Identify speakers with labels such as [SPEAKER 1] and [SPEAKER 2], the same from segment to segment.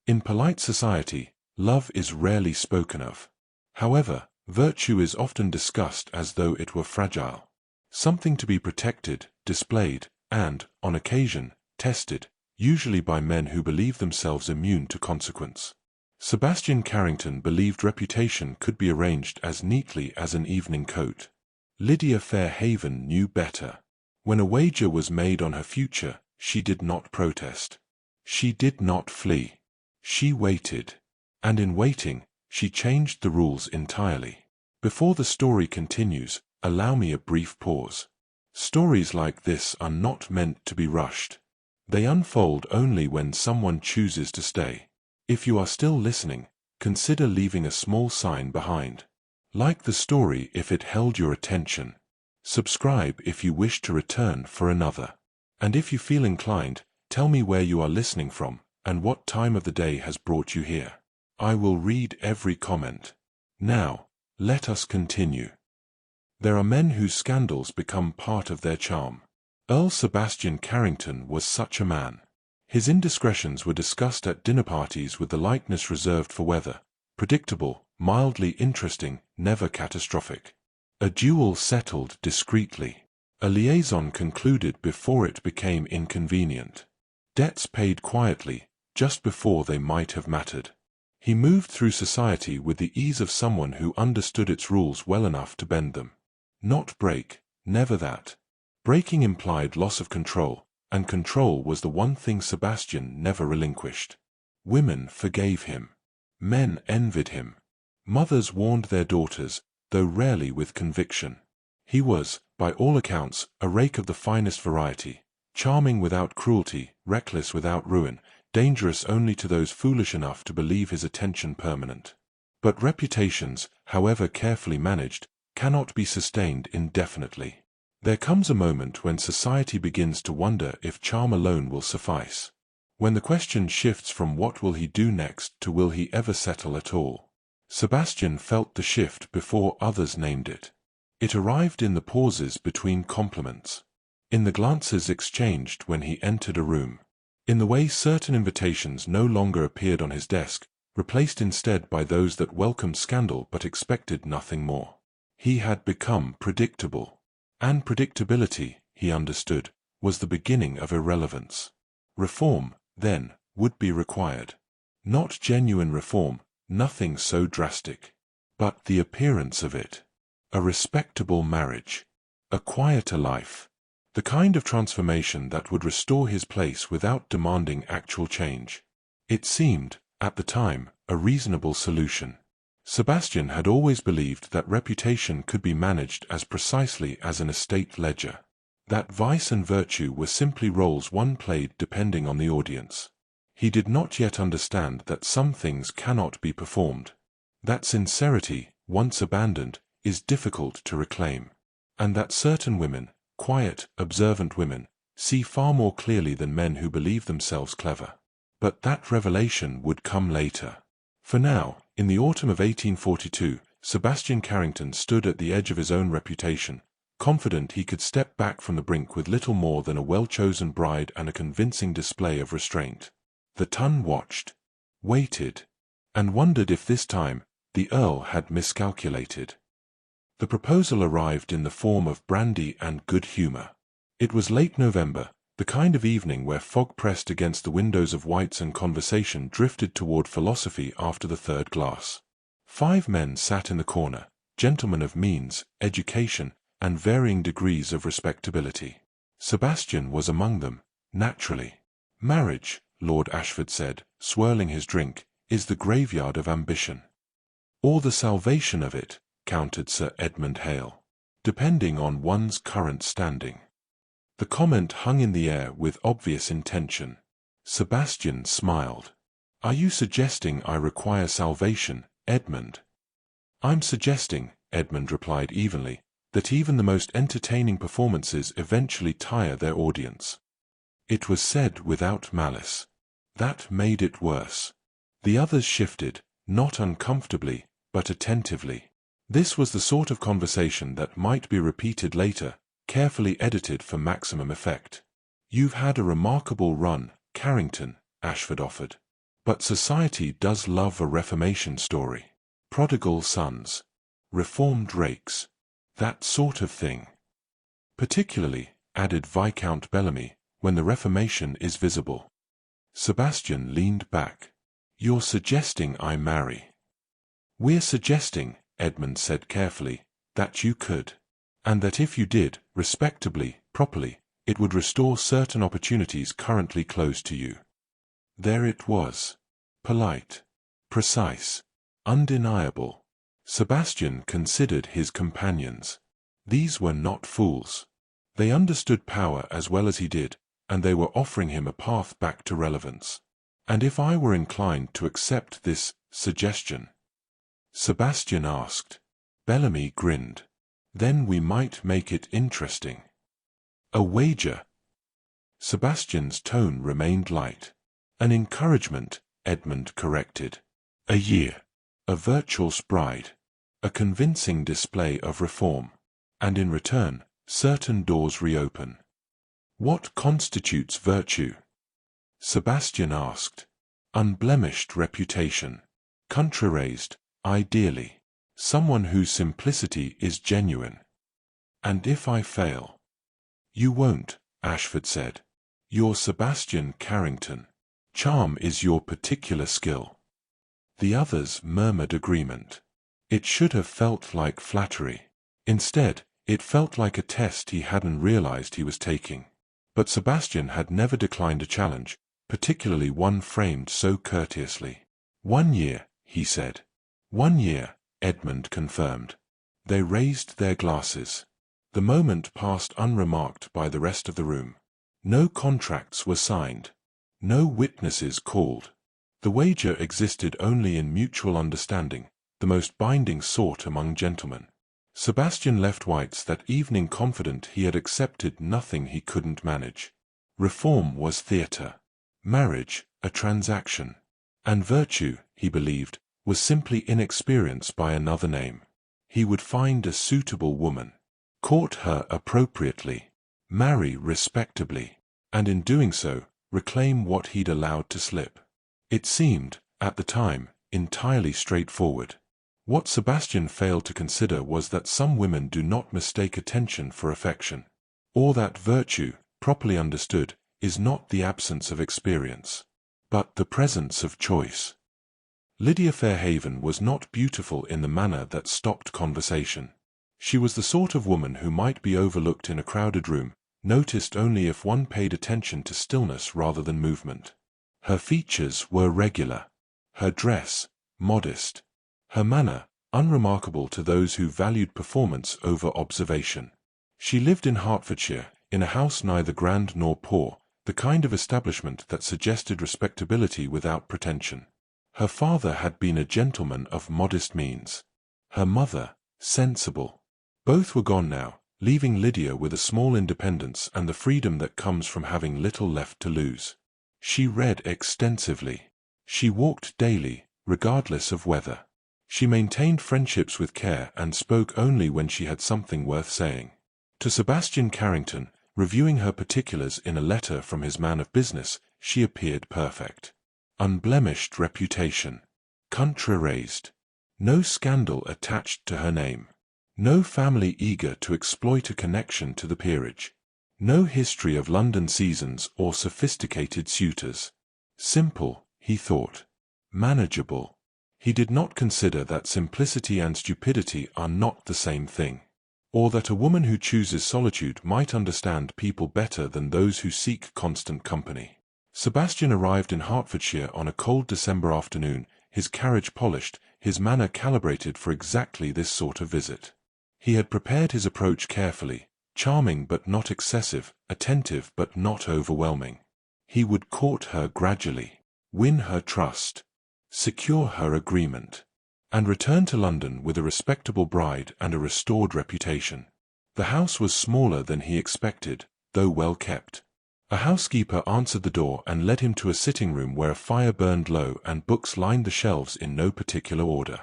[SPEAKER 1] In polite society, love is rarely spoken of. However, virtue is often discussed as though it were fragile. Something to be protected, displayed, and, on occasion, tested, usually by men who believe themselves immune to consequence. Sebastian Carrington believed reputation could be arranged as neatly as an evening coat. Lydia Fairhaven knew better. When a wager was made on her future, she did not protest. She did not flee. She waited. And in waiting, she changed the rules entirely. Before the story continues, allow me a brief pause. Stories like this are not meant to be rushed. They unfold only when someone chooses to stay. If you are still listening, consider leaving a small sign behind. Like the story if it held your attention. Subscribe if you wish to return for another. And if you feel inclined, tell me where you are listening from, and what time of the day has brought you here. I will read every comment. Now, let us continue. There are men whose scandals become part of their charm. Earl Sebastian Carrington was such a man. His indiscretions were discussed at dinner parties with the lightness reserved for weather, predictable, mildly interesting, never catastrophic. A duel settled discreetly. A liaison concluded before it became inconvenient. Debts paid quietly, just before they might have mattered. He moved through society with the ease of someone who understood its rules well enough to bend them. Not break, never that. Breaking implied loss of control, and control was the one thing Sebastian never relinquished. Women forgave him. Men envied him. Mothers warned their daughters, though rarely with conviction. He was, by all accounts, a rake of the finest variety, charming without cruelty, reckless without ruin, dangerous only to those foolish enough to believe his attention permanent. But reputations, however carefully managed, cannot be sustained indefinitely. There comes a moment when society begins to wonder if charm alone will suffice. When the question shifts from what will he do next to will he ever settle at all. Sebastian felt the shift before others named it. It arrived in the pauses between compliments. In the glances exchanged when he entered a room. In the way certain invitations no longer appeared on his desk, replaced instead by those that welcomed scandal but expected nothing more. He had become predictable. And predictability, he understood, was the beginning of irrelevance. Reform, then, would be required. Not genuine reform, nothing so drastic. But the appearance of it. A respectable marriage. A quieter life. The kind of transformation that would restore his place without demanding actual change. It seemed, at the time, a reasonable solution. Sebastian had always believed that reputation could be managed as precisely as an estate ledger. That vice and virtue were simply roles one played depending on the audience. He did not yet understand that some things cannot be performed. That sincerity, once abandoned, is difficult to reclaim. And that certain women, quiet, observant women, see far more clearly than men who believe themselves clever. But that revelation would come later. For now, in the autumn of 1842, Sebastian Carrington stood at the edge of his own reputation, confident he could step back from the brink with little more than a well-chosen bride and a convincing display of restraint. The Tun watched, waited, and wondered if this time the Earl had miscalculated. The proposal arrived in the form of brandy and good humor. It was late November, the kind of evening where fog pressed against the windows of White's and conversation drifted toward philosophy after the third glass. 5 men sat in the corner, gentlemen of means, education, and varying degrees of respectability. Sebastian was among them, naturally. Marriage, Lord Ashford said, swirling his drink, is the graveyard of ambition. Or the salvation of it, countered Sir Edmund Hale, depending on one's current standing. The comment hung in the air with obvious intention. Sebastian smiled. Are you suggesting I require salvation, Edmund? I'm suggesting, Edmund replied evenly, that even the most entertaining performances eventually tire their audience. It was said without malice. That made it worse. The others shifted, not uncomfortably, but attentively. This was the sort of conversation that might be repeated later, carefully edited for maximum effect. You've had a remarkable run, Carrington, Ashford offered. But society does love a reformation story. Prodigal sons, reformed rakes, that sort of thing. Particularly, added Viscount Bellamy, when the Reformation is visible. Sebastian leaned back. You're suggesting I marry. We're suggesting, Edmund said carefully, that you could. And that if you did, respectably, properly, it would restore certain opportunities currently closed to you. There it was. Polite. Precise. Undeniable. Sebastian considered his companions. These were not fools. They understood power as well as he did, and they were offering him a path back to relevance. And if I were inclined to accept this suggestion? Sebastian asked. Bellamy grinned. Then we might make it interesting. A wager. Sebastian's tone remained light. An encouragement, Edmund corrected. A year. A virtuous bride. A convincing display of reform. And in return, certain doors reopen. What constitutes virtue? Sebastian asked. Unblemished reputation. Country raised, ideally. Someone whose simplicity is genuine. And if I fail? You won't, Ashford said. You're Sebastian Carrington. Charm is your particular skill. The others murmured agreement. It should have felt like flattery. Instead, it felt like a test he hadn't realized he was taking. But Sebastian had never declined a challenge, particularly one framed so courteously. 1 year, he said. 1 year, Edmund confirmed. They raised their glasses. The moment passed unremarked by the rest of the room. No contracts were signed. No witnesses called. The wager existed only in mutual understanding, the most binding sort among gentlemen. Sebastian left White's that evening confident he had accepted nothing he couldn't manage. Reform was theatre. Marriage, a transaction. And virtue, he believed, was simply inexperience by another name. He would find a suitable woman. Court her appropriately. Marry respectably. And in doing so, reclaim what he'd allowed to slip. It seemed, at the time, entirely straightforward. What Sebastian failed to consider was that some women do not mistake attention for affection. Or that virtue, properly understood, is not the absence of experience, but the presence of choice. Lydia Fairhaven was not beautiful in the manner that stopped conversation. She was the sort of woman who might be overlooked in a crowded room, noticed only if one paid attention to stillness rather than movement. Her features were regular. Her dress, modest. Her manner, unremarkable to those who valued performance over observation. She lived in Hertfordshire, in a house neither grand nor poor, the kind of establishment that suggested respectability without pretension. Her father had been a gentleman of modest means. Her mother, sensible. Both were gone now, leaving Lydia with a small independence and the freedom that comes from having little left to lose. She read extensively. She walked daily, regardless of weather. She maintained friendships with care and spoke only when she had something worth saying. To Sebastian Carrington, reviewing her particulars in a letter from his man of business, she appeared perfect. Unblemished reputation. Country raised. No scandal attached to her name. No family eager to exploit a connection to the peerage. No history of London seasons or sophisticated suitors. Simple, he thought. Manageable. He did not consider that simplicity and stupidity are not the same thing, or that a woman who chooses solitude might understand people better than those who seek constant company. Sebastian arrived in Hertfordshire on a cold December afternoon, his carriage polished, his manner calibrated for exactly this sort of visit. He had prepared his approach carefully, charming but not excessive, attentive but not overwhelming. He would court her gradually, win her trust, secure her agreement, and return to London with a respectable bride and a restored reputation. The house was smaller than he expected, though well kept. A housekeeper answered the door and led him to a sitting room where a fire burned low and books lined the shelves in no particular order.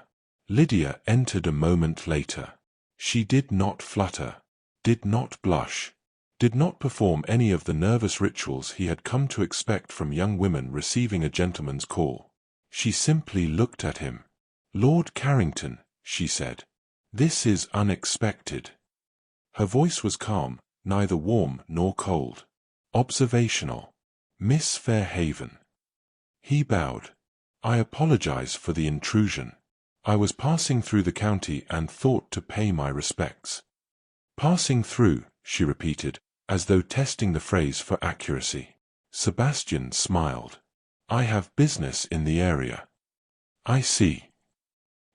[SPEAKER 1] Lydia entered a moment later. She did not flutter, did not blush, did not perform any of the nervous rituals he had come to expect from young women receiving a gentleman's call. She simply looked at him. "Lord Carrington," she said. "This is unexpected." Her voice was calm, neither warm nor cold. "Observational. Miss Fairhaven." He bowed. "I apologize for the intrusion. I was passing through the county and thought to pay my respects." "Passing through," she repeated, as though testing the phrase for accuracy. Sebastian smiled. "I have business in the area." "I see."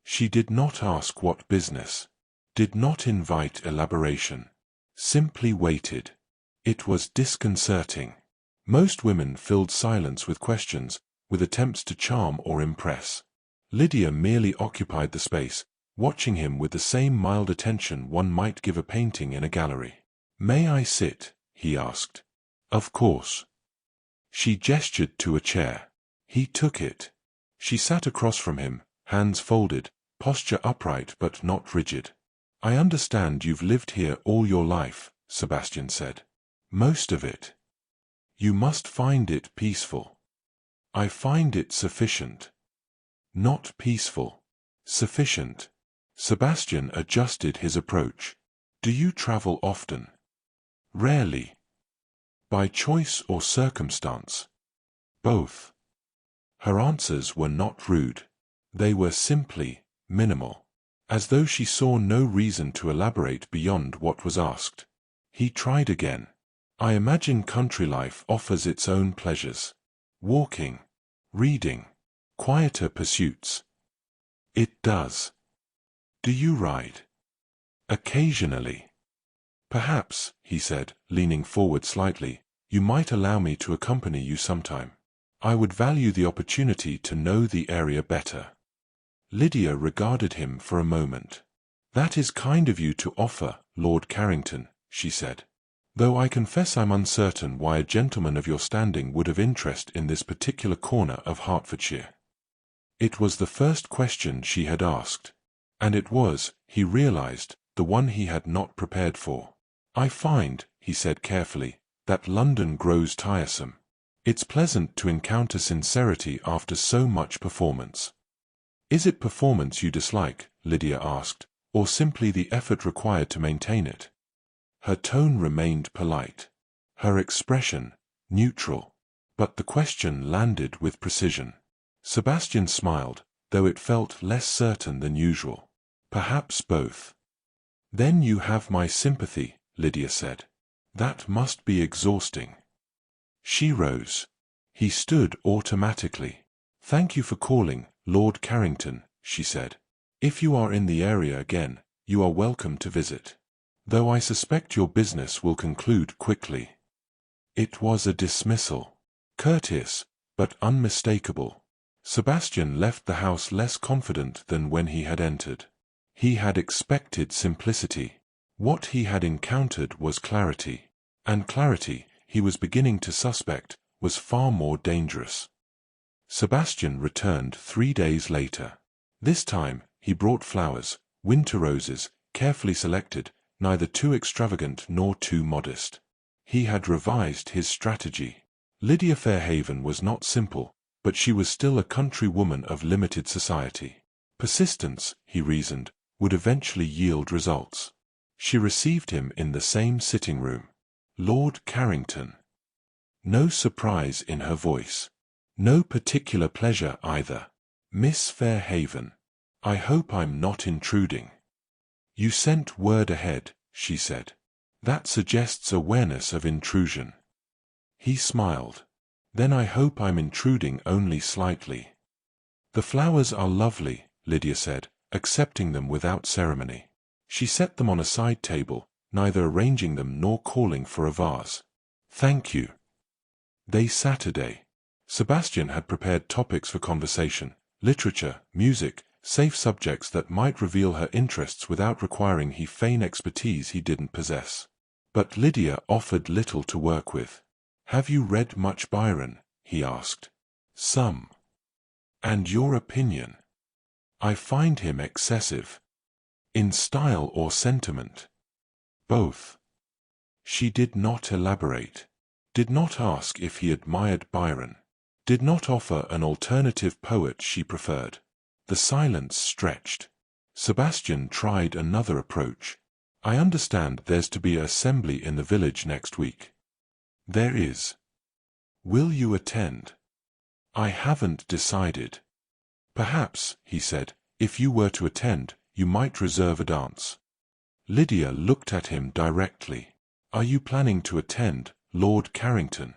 [SPEAKER 1] She did not ask what business, did not invite elaboration, simply waited. It was disconcerting. Most women filled silence with questions, with attempts to charm or impress. Lydia merely occupied the space, watching him with the same mild attention one might give a painting in a gallery. "May I sit?" he asked. "Of course." She gestured to a chair. He took it. She sat across from him, hands folded, posture upright but not rigid. "I understand you've lived here all your life," Sebastian said. "Most of it." "You must find it peaceful." "I find it sufficient." "Not peaceful. Sufficient." Sebastian adjusted his approach. "Do you travel often?" "Rarely." "By choice or circumstance?" "Both." Her answers were not rude. They were simply minimal, as though she saw no reason to elaborate beyond what was asked. He tried again. "I imagine country life offers its own pleasures. Walking, reading, quieter pursuits." "It does." "Do you ride?" "Occasionally." "Perhaps," he said, leaning forward slightly, "you might allow me to accompany you sometime. I would value the opportunity to know the area better." Lydia regarded him for a moment. "That is kind of you to offer, Lord Carrington," she said. "Though I confess I'm uncertain why a gentleman of your standing would have interest in this particular corner of Hertfordshire." It was the first question she had asked. And it was, he realized, the one he had not prepared for. "I find," he said carefully, "that London grows tiresome. It's pleasant to encounter sincerity after so much performance." "Is it performance you dislike?" Lydia asked, "or simply the effort required to maintain it?" Her tone remained polite. Her expression, neutral. But the question landed with precision. Sebastian smiled, though it felt less certain than usual. "Perhaps both." "Then you have my sympathy," Lydia said. "That must be exhausting." She rose. He stood automatically. "Thank you for calling, Lord Carrington," she said. "If you are in the area again, you are welcome to visit. Though I suspect your business will conclude quickly." It was a dismissal. Courteous, but unmistakable. Sebastian left the house less confident than when he had entered. He had expected simplicity. What he had encountered was clarity. And clarity, he was beginning to suspect, was far more dangerous. Sebastian returned 3 days later. This time, he brought flowers, winter roses, carefully selected, neither too extravagant nor too modest. He had revised his strategy. Lydia Fairhaven was not simple, but she was still a country woman of limited society. Persistence, he reasoned, would eventually yield results. She received him in the same sitting room. "Lord Carrington." No surprise in her voice. No particular pleasure either. "Miss Fairhaven. I hope I'm not intruding." "You sent word ahead," she said. "That suggests awareness of intrusion." He smiled. "Then I hope I'm intruding only slightly." "The flowers are lovely," Lydia said, accepting them without ceremony. She set them on a side table, neither arranging them nor calling for a vase. "Thank you." Saturday. Sebastian had prepared topics for conversation, literature, music, safe subjects that might reveal her interests without requiring he feign expertise he didn't possess. But Lydia offered little to work with. "Have you read much Byron?" he asked. "Some." "And your opinion?" "I find him excessive." "In style or sentiment?" "Both." She did not elaborate. Did not ask if he admired Byron. did not offer an alternative poet she preferred. The silence stretched. Sebastian tried another approach. I understand there's to be an assembly in the village next week. There is. Will you attend? I haven't decided. Perhaps, he said, if you were to attend, you might reserve a dance. Lydia looked at him directly. Are you planning to attend, Lord Carrington?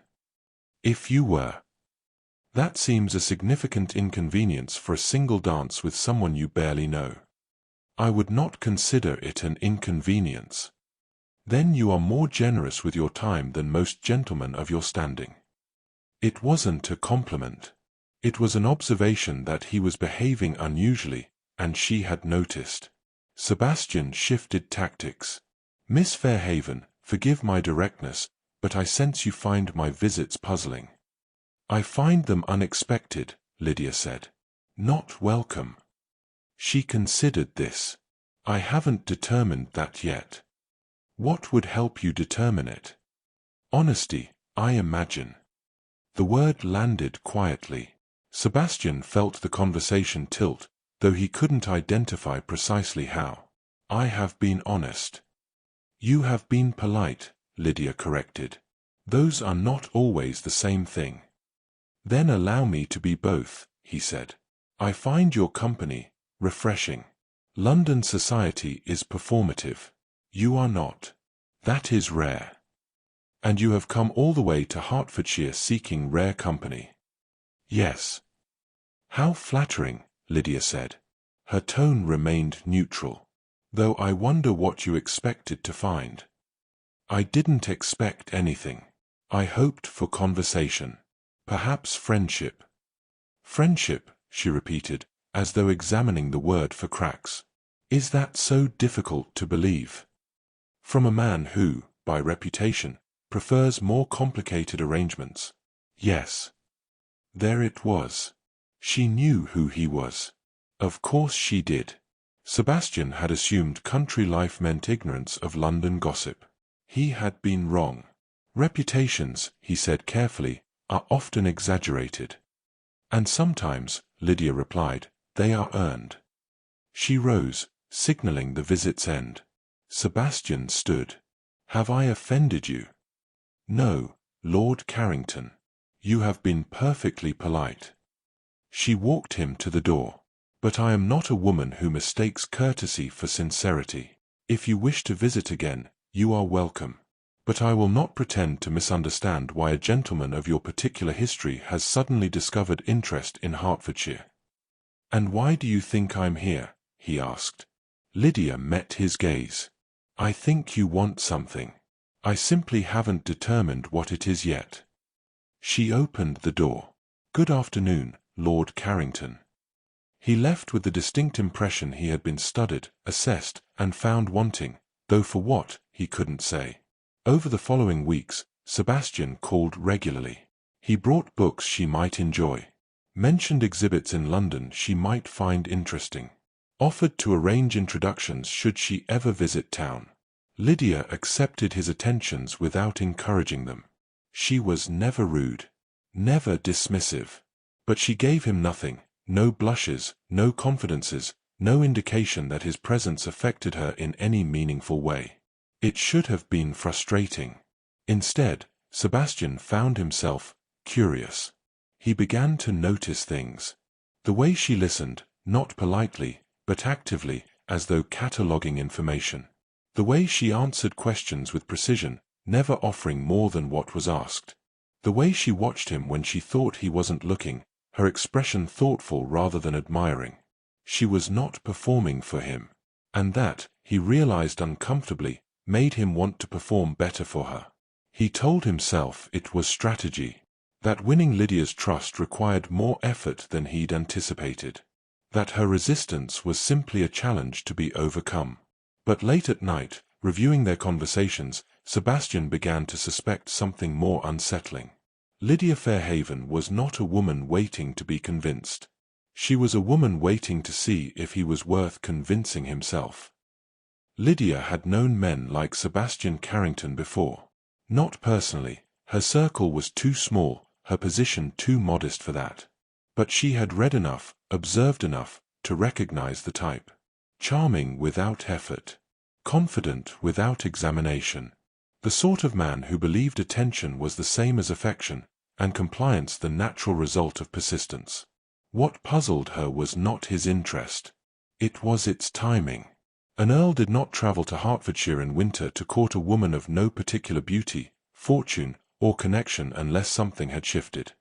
[SPEAKER 1] If you were. That seems a significant inconvenience for a single dance with someone you barely know. I would not consider it an inconvenience. Then you are more generous with your time than most gentlemen of your standing. It wasn't a compliment. It was an observation that he was behaving unusually, and she had noticed. Sebastian shifted tactics. Miss Fairhaven, forgive my directness, but I sense you find my visits puzzling. I find them unexpected, Lydia said. Not welcome. She considered this. I haven't determined that yet. What would help you determine it? Honesty, I imagine. The word landed quietly. Sebastian felt the conversation tilt, though he couldn't identify precisely how. I have been honest. You have been polite, Lydia corrected. Those are not always the same thing. Then allow me to be both, he said. I find your company refreshing. London society is performative. You are not. That is rare. And you have come all the way to Hertfordshire seeking rare company. Yes. How flattering, Lydia said. Her tone remained neutral. Though I wonder what you expected to find. I didn't expect anything. I hoped for conversation. Perhaps friendship. Friendship, she repeated, as though examining the word for cracks. Is that so difficult to believe? From a man who, by reputation, prefers more complicated arrangements. Yes. There it was. She knew who he was. Of course she did. Sebastian had assumed country life meant ignorance of London gossip. He had been wrong. Reputations, he said carefully, are often exaggerated. And sometimes, Lydia replied, they are earned. She rose, signaling the visit's end. Sebastian stood. Have I offended you? No, Lord Carrington. You have been perfectly polite. She walked him to the door. But I am not a woman who mistakes courtesy for sincerity. If you wish to visit again, you are welcome. But I will not pretend to misunderstand why a gentleman of your particular history has suddenly discovered interest in Hertfordshire. And why do you think I'm here? He asked. Lydia met his gaze. I think you want something. I simply haven't determined what it is yet. She opened the door. Good afternoon, Lord Carrington. He left with the distinct impression he had been studied, assessed, and found wanting, though for what, he couldn't say. Over the following weeks, Sebastian called regularly. He brought books she might enjoy. Mentioned exhibits in London she might find interesting. Offered to arrange introductions should she ever visit town. Lydia accepted his attentions without encouraging them. She was never rude, never dismissive. But she gave him nothing, no blushes, no confidences, no indication that his presence affected her in any meaningful way. It should have been frustrating. Instead, Sebastian found himself curious. He began to notice things. The way she listened, not politely, but actively, as though cataloguing information. The way she answered questions with precision, never offering more than what was asked. The way she watched him when she thought he wasn't looking, her expression thoughtful rather than admiring. She was not performing for him. And that, he realized uncomfortably, made him want to perform better for her. He told himself it was strategy. That winning Lydia's trust required more effort than he'd anticipated. That her resistance was simply a challenge to be overcome. But late at night, reviewing their conversations, Sebastian began to suspect something more unsettling. Lydia Fairhaven was not a woman waiting to be convinced. She was a woman waiting to see if he was worth convincing himself. Lydia had known men like Sebastian Carrington before. Not personally, her circle was too small, her position too modest for that. But she had read enough, observed enough, to recognize the type. Charming without effort. Confident without examination. The sort of man who believed attention was the same as affection, and compliance the natural result of persistence. What puzzled her was not his interest. It was its timing. An earl did not travel to Hertfordshire in winter to court a woman of no particular beauty, fortune, or connection unless something had shifted.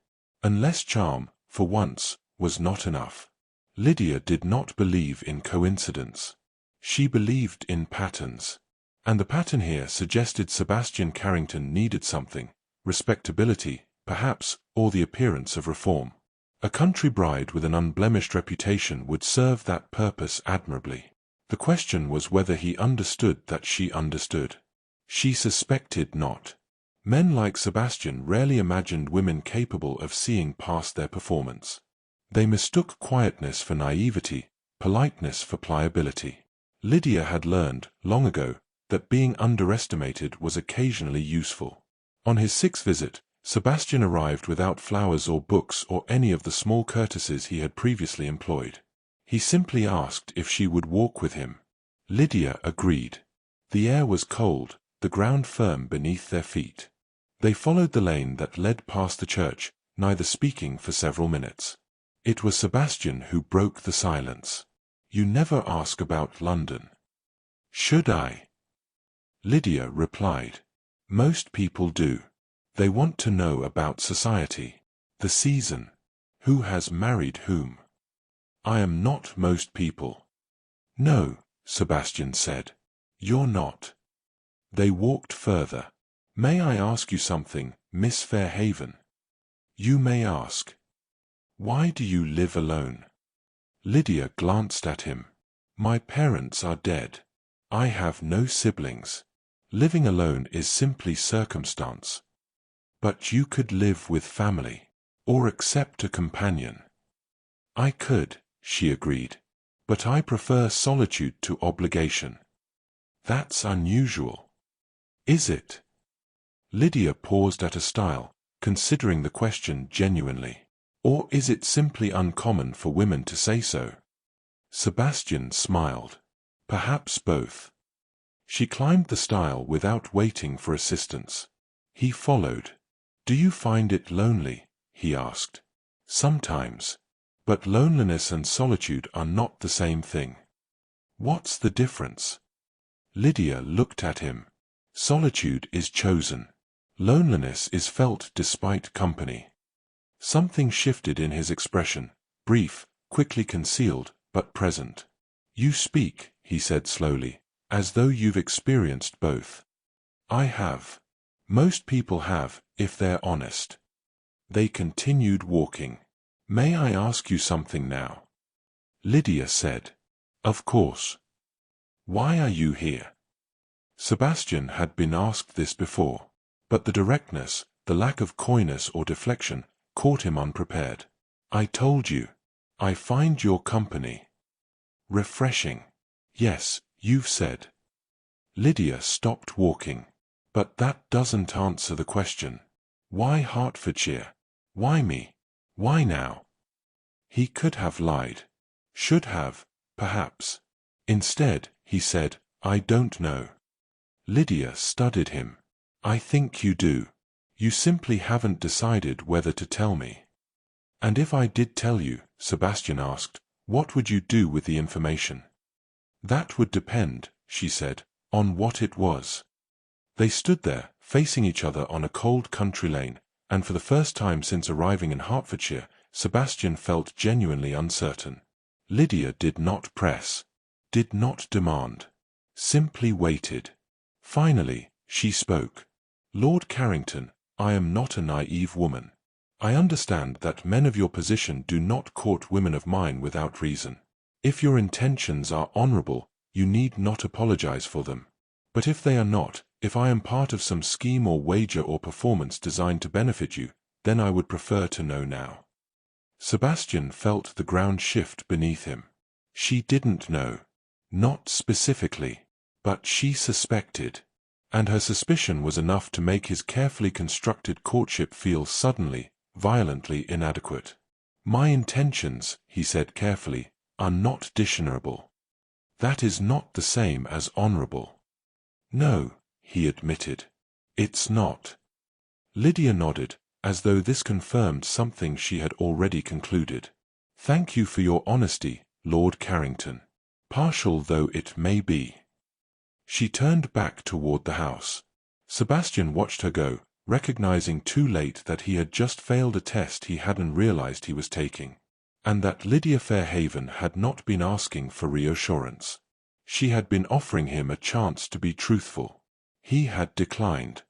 [SPEAKER 1] Unless charm, for once, was not enough. Lydia did not believe in coincidence. She believed in patterns. And the pattern here suggested Sebastian Carrington needed something, respectability, perhaps, or the appearance of reform. A country bride with an unblemished reputation would serve that purpose admirably. The question was whether he understood that she understood. She suspected not. Men like Sebastian rarely imagined women capable of seeing past their performance. They mistook quietness for naivety, politeness for pliability. Lydia had learned, long ago, that being underestimated was occasionally useful. On his sixth visit, Sebastian arrived without flowers or books or any of the small courtesies he had previously employed. He simply asked if she would walk with him. Lydia agreed. The air was cold, the ground firm beneath their feet. They followed the lane that led past the church, neither speaking for several minutes. It was Sebastian who broke the silence. "You never ask about London." "Should I?" Lydia replied. "Most people do. They want to know about society, the season, who has married whom." "I am not most people." "No," Sebastian said. "You're not." They walked further. "May I ask you something, Miss Fairhaven?" "You may ask." "Why do you live alone?" Lydia glanced at him. "My parents are dead. I have no siblings. Living alone is simply circumstance." "But you could live with family, or accept a companion." "I could," she agreed. "But I prefer solitude to obligation." "That's unusual." "Is it?" Lydia paused at a stile, considering the question genuinely. "Or is it simply uncommon for women to say so?" Sebastian smiled. "Perhaps both." She climbed the stile without waiting for assistance. He followed. "Do you find it lonely?" he asked. "Sometimes. But loneliness and solitude are not the same thing." "What's the difference?" Lydia looked at him. "Solitude is chosen. Loneliness is felt despite company." Something shifted in his expression, brief, quickly concealed, but present. "You speak," he said slowly, "as though you've experienced both." "I have. Most people have, if they're honest." They continued walking. "May I ask you something now?" Lydia said. "Of course." "Why are you here?" Sebastian had been asked this before, but the directness, the lack of coyness or deflection, caught him unprepared. "I told you. I find your company refreshing." "Yes, you've said." Lydia stopped walking. "But that doesn't answer the question. Why Hertfordshire? Why me? Why now?" He could have lied. Should have, perhaps. Instead, he said, "I don't know." Lydia studied him. "I think you do. You simply haven't decided whether to tell me." "And if I did tell you," Sebastian asked, "what would you do with the information?" "That would depend," she said, "on what it was." They stood there, facing each other on a cold country lane, and for the first time since arriving in Hertfordshire, Sebastian felt genuinely uncertain. Lydia did not press, did not demand, simply waited. Finally, she spoke. "Lord Carrington, I am not a naive woman. I understand that men of your position do not court women of mine without reason. If your intentions are honorable, you need not apologize for them. But if they are not, if I am part of some scheme or wager or performance designed to benefit you, then I would prefer to know now." Sebastian felt the ground shift beneath him. She didn't know. Not specifically. But she suspected. And her suspicion was enough to make his carefully constructed courtship feel suddenly, violently inadequate. "My intentions," he said carefully, "are not dishonorable. That is not the same as honorable." "No," he admitted. "It's not." Lydia nodded, as though this confirmed something she had already concluded. "Thank you for your honesty, Lord Carrington. Partial though it may be." She turned back toward the house. Sebastian watched her go, recognizing too late that he had just failed a test he hadn't realized he was taking, and that Lydia Fairhaven had not been asking for reassurance. She had been offering him a chance to be truthful. He had declined.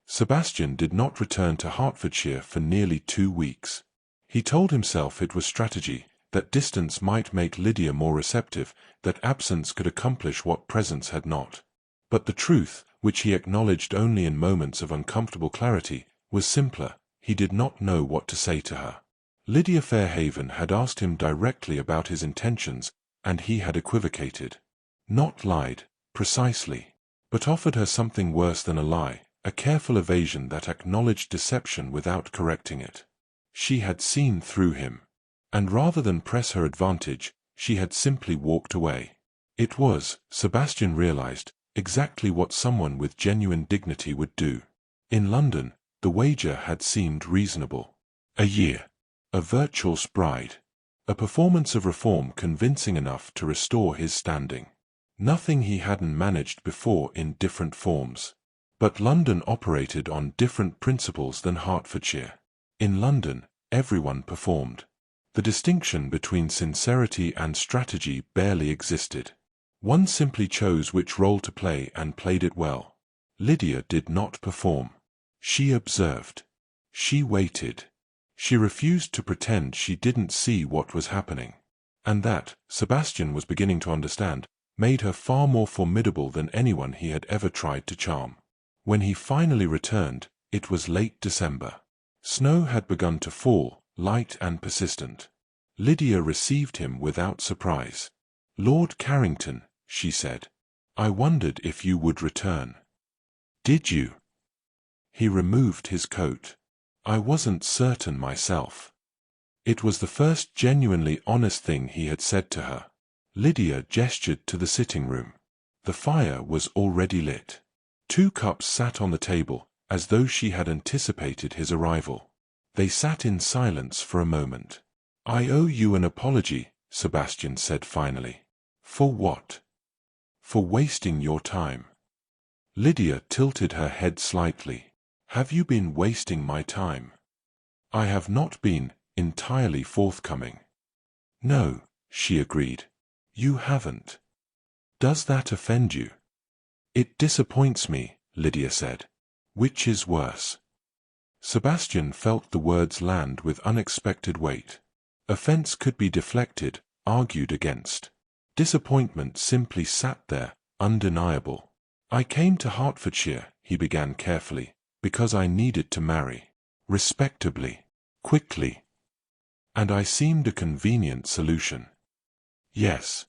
[SPEAKER 1] Sebastian did not return to Hertfordshire for nearly 2 weeks. He told himself it was strategy, that distance might make Lydia more receptive, that absence could accomplish what presence had not. But the truth, which he acknowledged only in moments of uncomfortable clarity, was simpler. He did not know what to say to her. Lydia Fairhaven had asked him directly about his intentions, and he had equivocated. Not lied, precisely, but offered her something worse than a lie, a careful evasion that acknowledged deception without correcting it. She had seen through him, and rather than press her advantage, she had simply walked away. It was, Sebastian realized, exactly what someone with genuine dignity would do. In London, the wager had seemed reasonable. A year. A virtuous bride. A performance of reform convincing enough to restore his standing. Nothing he hadn't managed before in different forms. But London operated on different principles than Hertfordshire. In London, everyone performed. The distinction between sincerity and strategy barely existed. One simply chose which role to play and played it well. Lydia did not perform. She observed. She waited. She refused to pretend she didn't see what was happening. And that, Sebastian was beginning to understand, made her far more formidable than anyone he had ever tried to charm. When he finally returned, it was late December. Snow had begun to fall, light and persistent. Lydia received him without surprise. "Lord Carrington," she said, "I wondered if you would return." "Did you?" He removed his coat. "I wasn't certain myself." It was the first genuinely honest thing he had said to her. Lydia gestured to the sitting room. The fire was already lit. 2 cups sat on the table, as though she had anticipated his arrival. They sat in silence for a moment. "I owe you an apology," Sebastian said finally. "For what?" "For wasting your time." Lydia tilted her head slightly. "Have you been wasting my time?" "I have not been entirely forthcoming." "No," she agreed. "You haven't." "Does that offend you?" "It disappoints me," Lydia said. "Which is worse?" Sebastian felt the words land with unexpected weight. Offense could be deflected, argued against. Disappointment simply sat there, undeniable. "I came to Hertfordshire," he began carefully, "because I needed to marry. Respectably. Quickly. And I seemed a convenient solution." "Yes."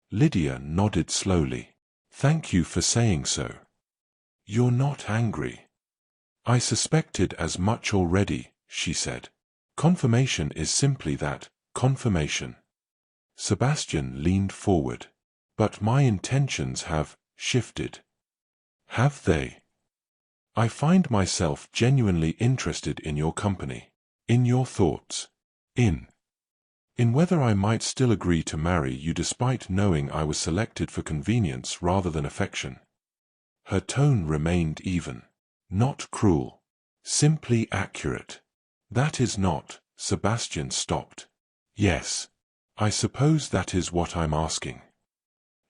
[SPEAKER 1] Lydia nodded slowly. "Thank you for saying so." "You're not angry?" "I suspected as much already," she said. "Confirmation is simply that, confirmation." Sebastian leaned forward. "But my intentions have shifted." "Have they?" "I find myself genuinely interested in your company, in your thoughts, in whether I might still agree to marry you despite knowing I was selected for convenience rather than affection." Her tone remained even. Not cruel. Simply accurate. "That is not," Sebastian stopped. "Yes. I suppose that is what I'm asking."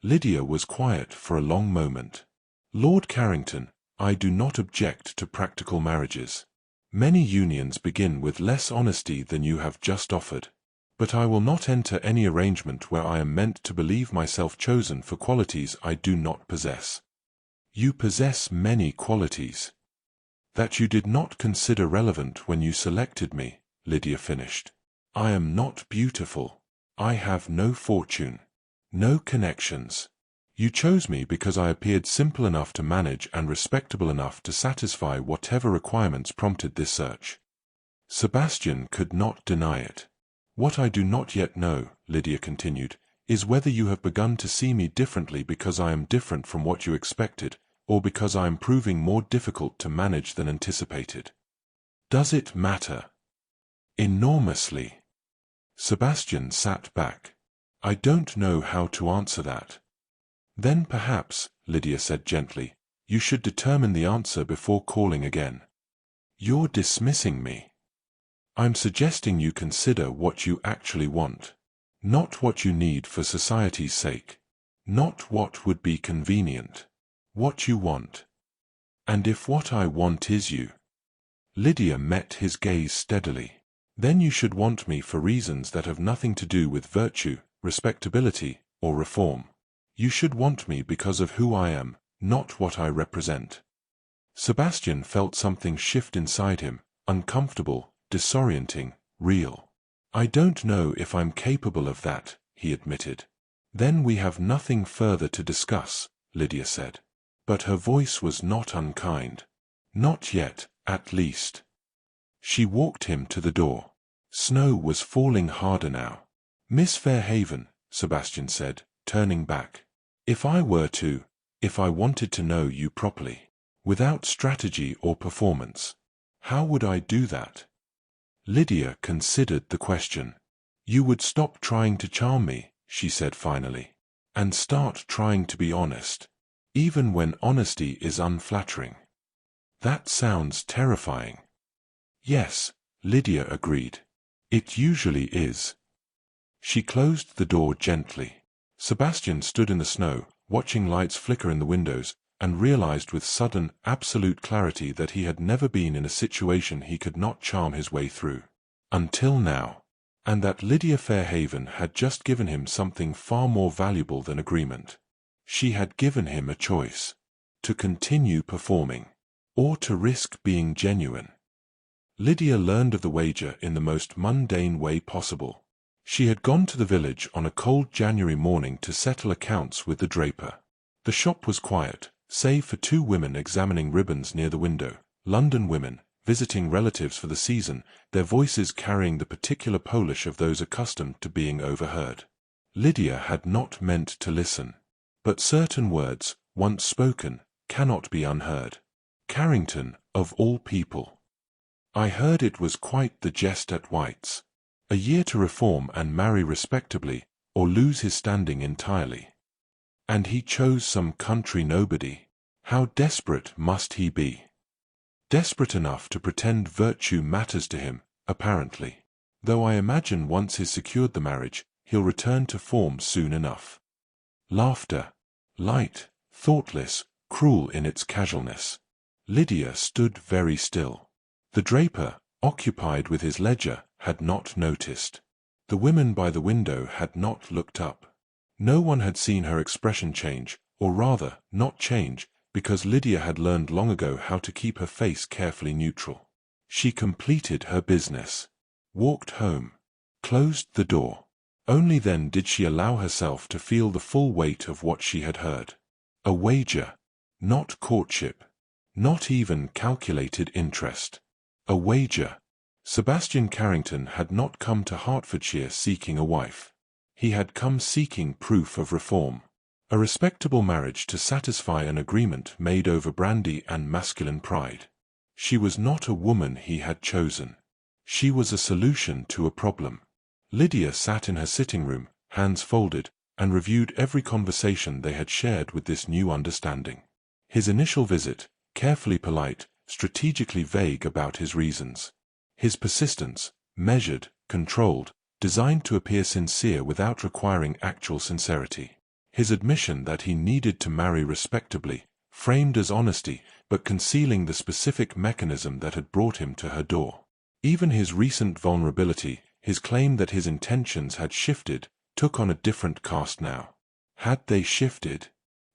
[SPEAKER 1] Lydia was quiet for a long moment. "Lord Carrington, I do not object to practical marriages. Many unions begin with less honesty than you have just offered. But I will not enter any arrangement where I am meant to believe myself chosen for qualities I do not possess." "You possess many qualities." "That you did not consider relevant when you selected me," Lydia finished. "I am not beautiful. I have no fortune. No connections. You chose me because I appeared simple enough to manage and respectable enough to satisfy whatever requirements prompted this search. Sebastian could not deny it. What I do not yet know, Lydia continued, is whether you have begun to see me differently because I am different from what you expected, or because I am proving more difficult to manage than anticipated. Does it matter? Enormously. Sebastian sat back. I don't know how to answer that. Then perhaps, Lydia said gently, you should determine the answer before calling again. You're dismissing me. I'm suggesting you consider what you actually want. Not what you need for society's sake. Not what would be convenient. What you want. And if what I want is you. Lydia met his gaze steadily. Then you should want me for reasons that have nothing to do with virtue, respectability, or reform. You should want me because of who I am, not what I represent. Sebastian felt something shift inside him, uncomfortable, disorienting, real. I don't know if I'm capable of that, he admitted. Then we have nothing further to discuss, Lydia said. But her voice was not unkind. Not yet, at least. She walked him to the door. Snow was falling harder now. Miss Fairhaven, Sebastian said, turning back. If I wanted to know you properly, without strategy or performance, how would I do that? Lydia considered the question. You would stop trying to charm me, she said finally, and start trying to be honest, even when honesty is unflattering. That sounds terrifying. Yes, Lydia agreed. It usually is. She closed the door gently. Sebastian stood in the snow, watching lights flicker in the windows, and realized with sudden, absolute clarity that he had never been in a situation he could not charm his way through. Until now. And that Lydia Fairhaven had just given him something far more valuable than agreement. She had given him a choice. To continue performing. Or to risk being genuine. Lydia learned of the wager in the most mundane way possible. She had gone to the village on a cold January morning to settle accounts with the draper. The shop was quiet, save for two women examining ribbons near the window, London women, visiting relatives for the season, their voices carrying the particular polish of those accustomed to being overheard. Lydia had not meant to listen. But certain words, once spoken, cannot be unheard. Carrington, of all people. I heard it was quite the jest at White's. A year to reform and marry respectably, or lose his standing entirely. And he chose some country nobody. How desperate must he be? Desperate enough to pretend virtue matters to him, apparently. Though I imagine once he's secured the marriage, he'll return to form soon enough. Laughter. Light, thoughtless, cruel in its casualness. Lydia stood very still. The draper, occupied with his ledger, had not noticed. The women by the window had not looked up. No one had seen her expression change, or rather, not change, because Lydia had learned long ago how to keep her face carefully neutral. She completed her business, walked home, closed the door. Only then did she allow herself to feel the full weight of what she had heard. A wager, not courtship, not even calculated interest. A wager. Sebastian Carrington had not come to Hertfordshire seeking a wife. He had come seeking proof of reform. A respectable marriage to satisfy an agreement made over brandy and masculine pride. She was not a woman he had chosen. She was a solution to a problem. Lydia sat in her sitting room, hands folded, and reviewed every conversation they had shared with this new understanding. His initial visit, carefully polite, strategically vague about his reasons. His persistence, measured, controlled, designed to appear sincere without requiring actual sincerity. His admission that he needed to marry respectably, framed as honesty, but concealing the specific mechanism that had brought him to her door. Even his recent vulnerability, his claim that his intentions had shifted, took on a different cast now. Had they shifted?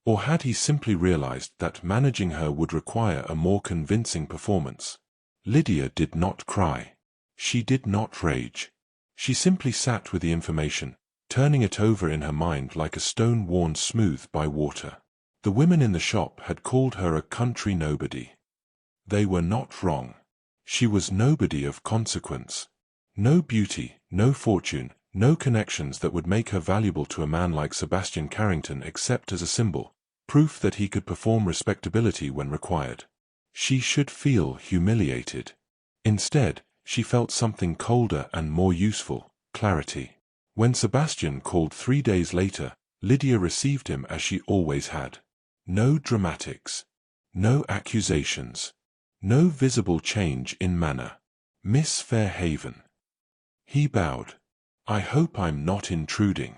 [SPEAKER 1] Or had he simply realized that managing her would require a more convincing performance? Lydia did not cry. She did not rage. She simply sat with the information, turning it over in her mind like a stone worn smooth by water. The women in the shop had called her a country nobody. They were not wrong. She was nobody of consequence. No beauty, no fortune, no connections that would make her valuable to a man like Sebastian Carrington except as a symbol, proof that he could perform respectability when required. She should feel humiliated. Instead, she felt something colder and more useful, clarity. When Sebastian called 3 days later, Lydia received him as she always had. No dramatics. No accusations. No visible change in manner. Miss Fairhaven. He bowed. I hope I'm not intruding.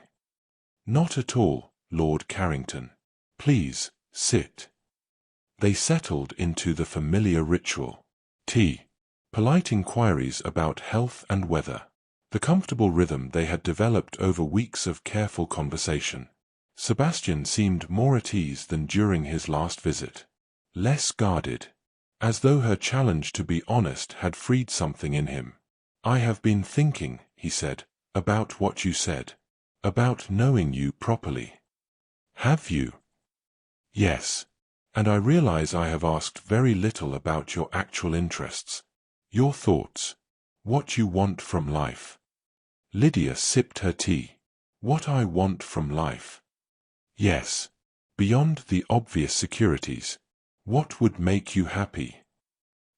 [SPEAKER 1] Not at all, Lord Carrington. Please, sit. They settled into the familiar ritual. Tea. Polite inquiries about health and weather. The comfortable rhythm they had developed over weeks of careful conversation. Sebastian seemed more at ease than during his last visit. Less guarded. As though her challenge to be honest had freed something in him. I have been thinking, he said, about what you said. About knowing you properly. Have you? Yes. And I realize I have asked very little about your actual interests. Your thoughts. What you want from life. Lydia sipped her tea. What I want from life. Yes. Beyond the obvious securities. What would make you happy?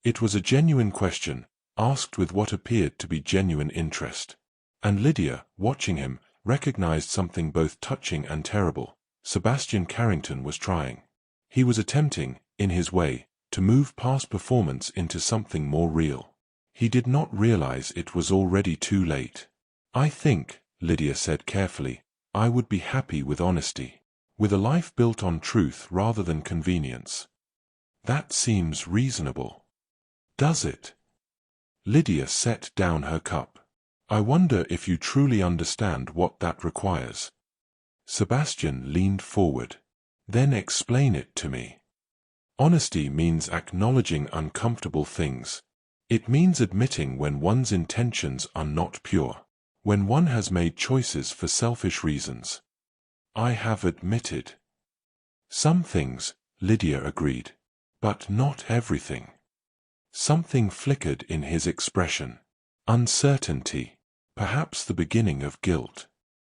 [SPEAKER 1] It was a genuine question, asked with what appeared to be genuine interest. And Lydia, watching him, recognized something both touching and terrible. Sebastian Carrington was trying. He was attempting, in his way, to move past performance into something more real. He did not realize it was already too late. I think, Lydia said carefully, I would be happy with honesty. With a life built on truth rather than convenience. That seems reasonable. Does it? Lydia set down her cup. I wonder if you truly understand what that requires. Sebastian leaned forward. Then explain it to me. Honesty means acknowledging uncomfortable things. It means admitting when one's intentions are not pure. When one has made choices for selfish reasons. I have admitted. Some things, Lydia agreed. But not everything. Something flickered in his expression. Uncertainty. Perhaps the beginning of guilt.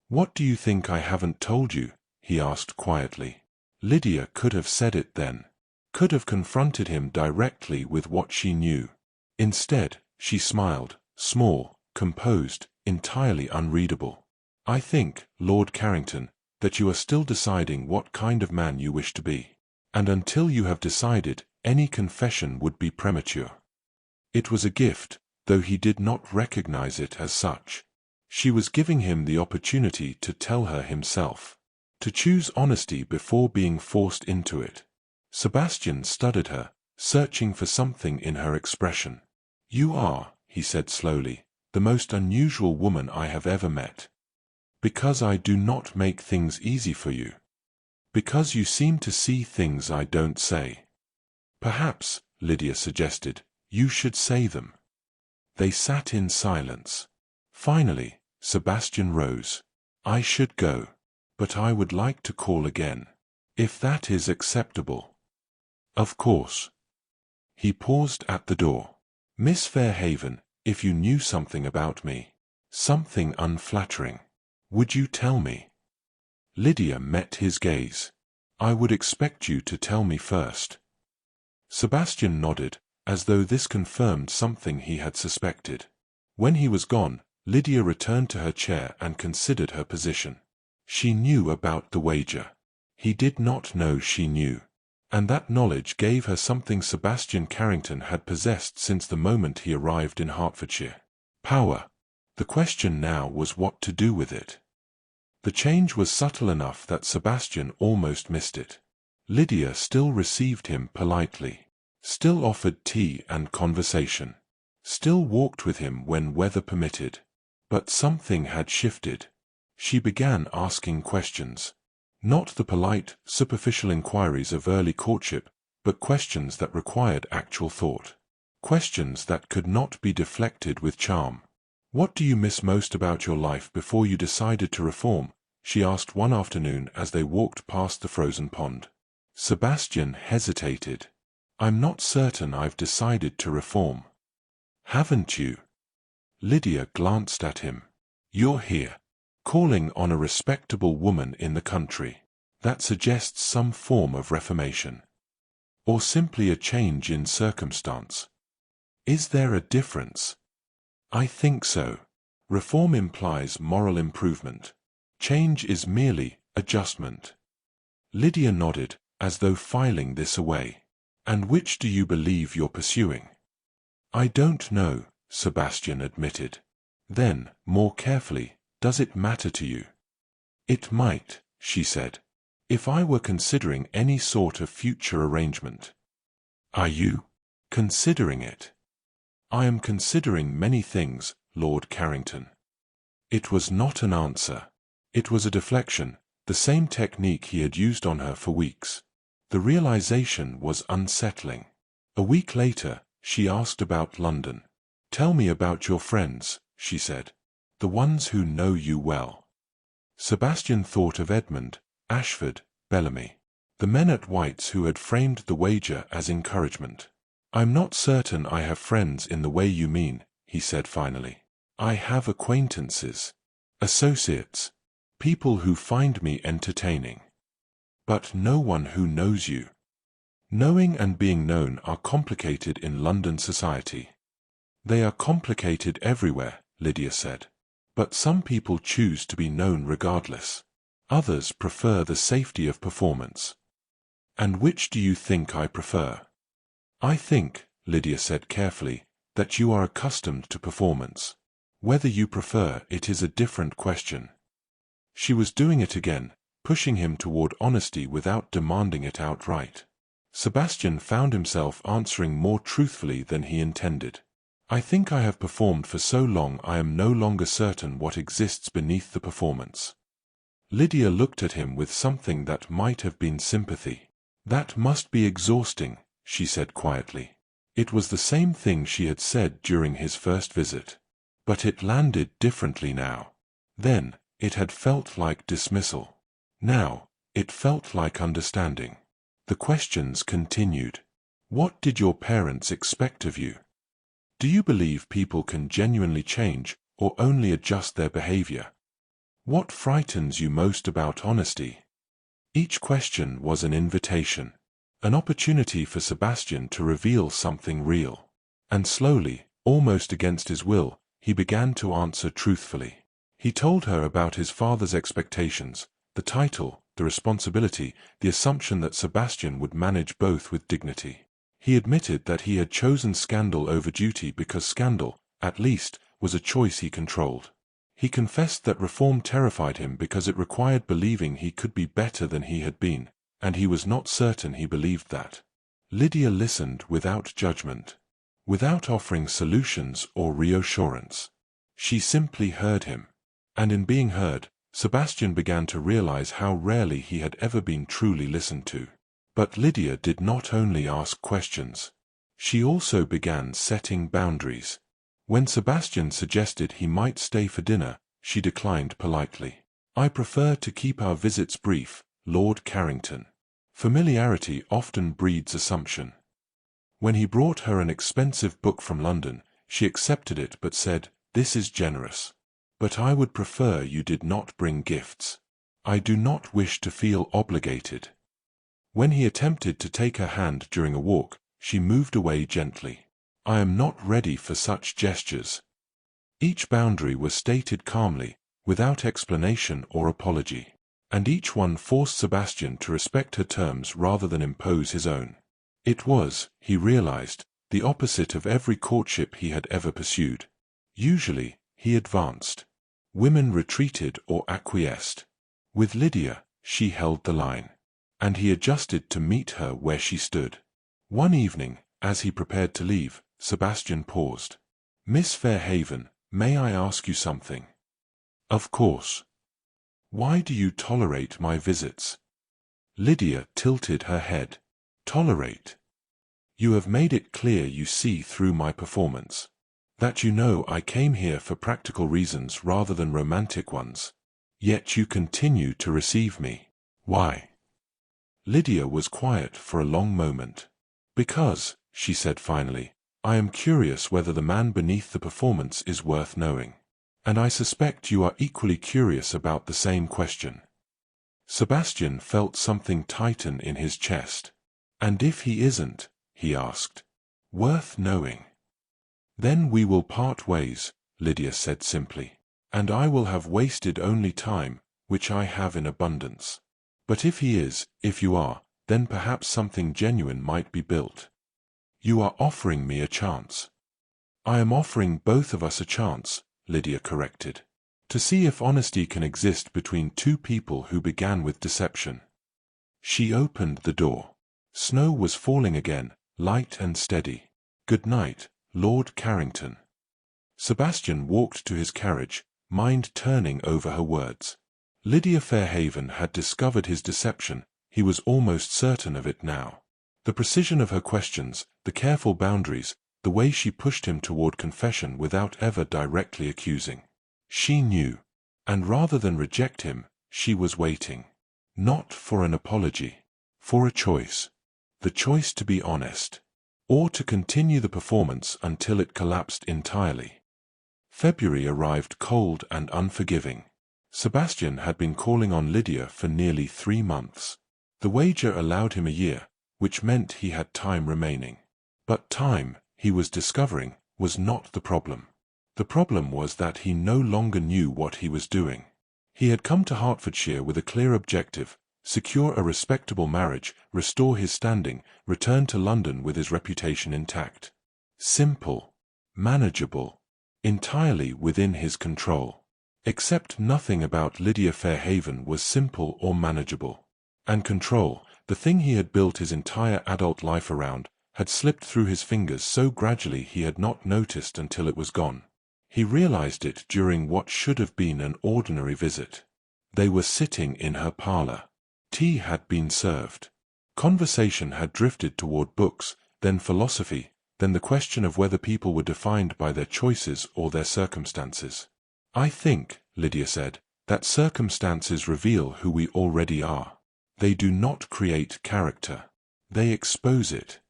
[SPEAKER 1] What do you think I haven't told you? He asked quietly. Lydia could have said it then. Could have confronted him directly with what she knew. Instead, she smiled, small, composed, entirely unreadable. I think, Lord Carrington, that you are still deciding what kind of man you wish to be. And until you have decided, any confession would be premature. It was a gift, though he did not recognize it as such. She was giving him the opportunity to tell her himself. To choose honesty before being forced into it. Sebastian studied her, searching for something in her expression. You are, he said slowly, the most unusual woman I have ever met. Because I do not make things easy for you. Because you seem to see things I don't say. Perhaps, Lydia suggested, you should say them. They sat in silence. Finally, Sebastian rose. I should go. But I would like to call again. If that is acceptable. Of course. He paused at the door. Miss Fairhaven, if you knew something about me. Something unflattering. Would you tell me? Lydia met his gaze. I would expect you to tell me first. Sebastian nodded, as though this confirmed something he had suspected. When he was gone, Lydia returned to her chair and considered her position. She knew about the wager. He did not know she knew. And that knowledge gave her something Sebastian Carrington had possessed since the moment he arrived in Hertfordshire. Power. The question now was what to do with it. The change was subtle enough that Sebastian almost missed it. Lydia still received him politely. Still offered tea and conversation. Still walked with him when weather permitted. But something had shifted. She began asking questions. Not the polite, superficial inquiries of early courtship, but questions that required actual thought. Questions that could not be deflected with charm. What do you miss most about your life before you decided to reform? She asked one afternoon as they walked past the frozen pond. Sebastian hesitated. I'm not certain I've decided to reform. Haven't you? Lydia glanced at him. You're here, calling on a respectable woman in the country. That suggests some form of reformation. Or simply a change in circumstance. Is there a difference? I think so. Reform implies moral improvement. Change is merely adjustment. Lydia nodded, as though filing this away. And which do you believe you're pursuing? I don't know, Sebastian admitted. Then, more carefully, does it matter to you? It might, she said. If I were considering any sort of future arrangement. Are you considering it? I am considering many things, Lord Carrington. It was not an answer. It was a deflection, the same technique he had used on her for weeks. The realization was unsettling. A week later, she asked about London. Tell me about your friends, she said. The ones who know you well. Sebastian thought of Edmund, Ashford, Bellamy. The men at White's who had framed the wager as encouragement. I'm not certain I have friends in the way you mean, he said finally. I have acquaintances, associates, people who find me entertaining. But no one who knows you. Knowing and being known are complicated in London society. They are complicated everywhere, Lydia said. But some people choose to be known regardless. Others prefer the safety of performance. And which do you think I prefer? I think, Lydia said carefully, that you are accustomed to performance. Whether you prefer it is a different question. She was doing it again, pushing him toward honesty without demanding it outright. Sebastian found himself answering more truthfully than he intended. I think I have performed for so long I am no longer certain what exists beneath the performance. Lydia looked at him with something that might have been sympathy. That must be exhausting, she said quietly. It was the same thing she had said during his first visit. But it landed differently now. Then, it had felt like dismissal. Now, it felt like understanding. The questions continued. What did your parents expect of you? Do you believe people can genuinely change, or only adjust their behavior? What frightens you most about honesty? Each question was an invitation, an opportunity for Sebastian to reveal something real. And slowly, almost against his will, he began to answer truthfully. He told her about his father's expectations, the title, the responsibility, the assumption that Sebastian would manage both with dignity. He admitted that he had chosen scandal over duty because scandal, at least, was a choice he controlled. He confessed that reform terrified him because it required believing he could be better than he had been, and he was not certain he believed that. Lydia listened without judgment, without offering solutions or reassurance. She simply heard him. And in being heard, Sebastian began to realize how rarely he had ever been truly listened to. But Lydia did not only ask questions. She also began setting boundaries. When Sebastian suggested he might stay for dinner, she declined politely. I prefer to keep our visits brief, Lord Carrington. Familiarity often breeds assumption. When he brought her an expensive book from London, she accepted it but said, "This is generous. But I would prefer you did not bring gifts. I do not wish to feel obligated." When he attempted to take her hand during a walk, she moved away gently. I am not ready for such gestures. Each boundary was stated calmly, without explanation or apology. And each one forced Sebastian to respect her terms rather than impose his own. It was, he realized, the opposite of every courtship he had ever pursued. Usually, he advanced. Women retreated or acquiesced. With Lydia, she held the line. And he adjusted to meet her where she stood. One evening, as he prepared to leave, Sebastian paused. Miss Fairhaven, may I ask you something? Of course. Why do you tolerate my visits? Lydia tilted her head. Tolerate? You have made it clear you see through my performance. That you know I came here for practical reasons rather than romantic ones. Yet you continue to receive me. Why? Lydia was quiet for a long moment. Because, she said finally, I am curious whether the man beneath the performance is worth knowing. And I suspect you are equally curious about the same question. Sebastian felt something tighten in his chest. And if he isn't, he asked, worth knowing? Then we will part ways, Lydia said simply. And I will have wasted only time, which I have in abundance. But if he is, if you are, then perhaps something genuine might be built. You are offering me a chance. I am offering both of us a chance, Lydia corrected. To see if honesty can exist between two people who began with deception. She opened the door. Snow was falling again, light and steady. Good night, Lord Carrington. Sebastian walked to his carriage, mind turning over her words. Lydia Fairhaven had discovered his deception, he was almost certain of it now. The precision of her questions, the careful boundaries, the way she pushed him toward confession without ever directly accusing. She knew. And rather than reject him, she was waiting. Not for an apology. For a choice. The choice to be honest. Or to continue the performance until it collapsed entirely. February arrived cold and unforgiving. Sebastian had been calling on Lydia for nearly 3 months. The wager allowed him a year, which meant he had time remaining. But time, he was discovering, was not the problem. The problem was that he no longer knew what he was doing. He had come to Hertfordshire with a clear objective: secure a respectable marriage, restore his standing, return to London with his reputation intact. Simple. Manageable. Entirely within his control. Except nothing about Lydia Fairhaven was simple or manageable. And control, the thing he had built his entire adult life around, had slipped through his fingers so gradually he had not noticed until it was gone. He realized it during what should have been an ordinary visit. They were sitting in her parlor. Tea had been served. Conversation had drifted toward books, then philosophy, then the question of whether people were defined by their choices or their circumstances. I think, Lydia said, that circumstances reveal who we already are. They do not create character. They expose it.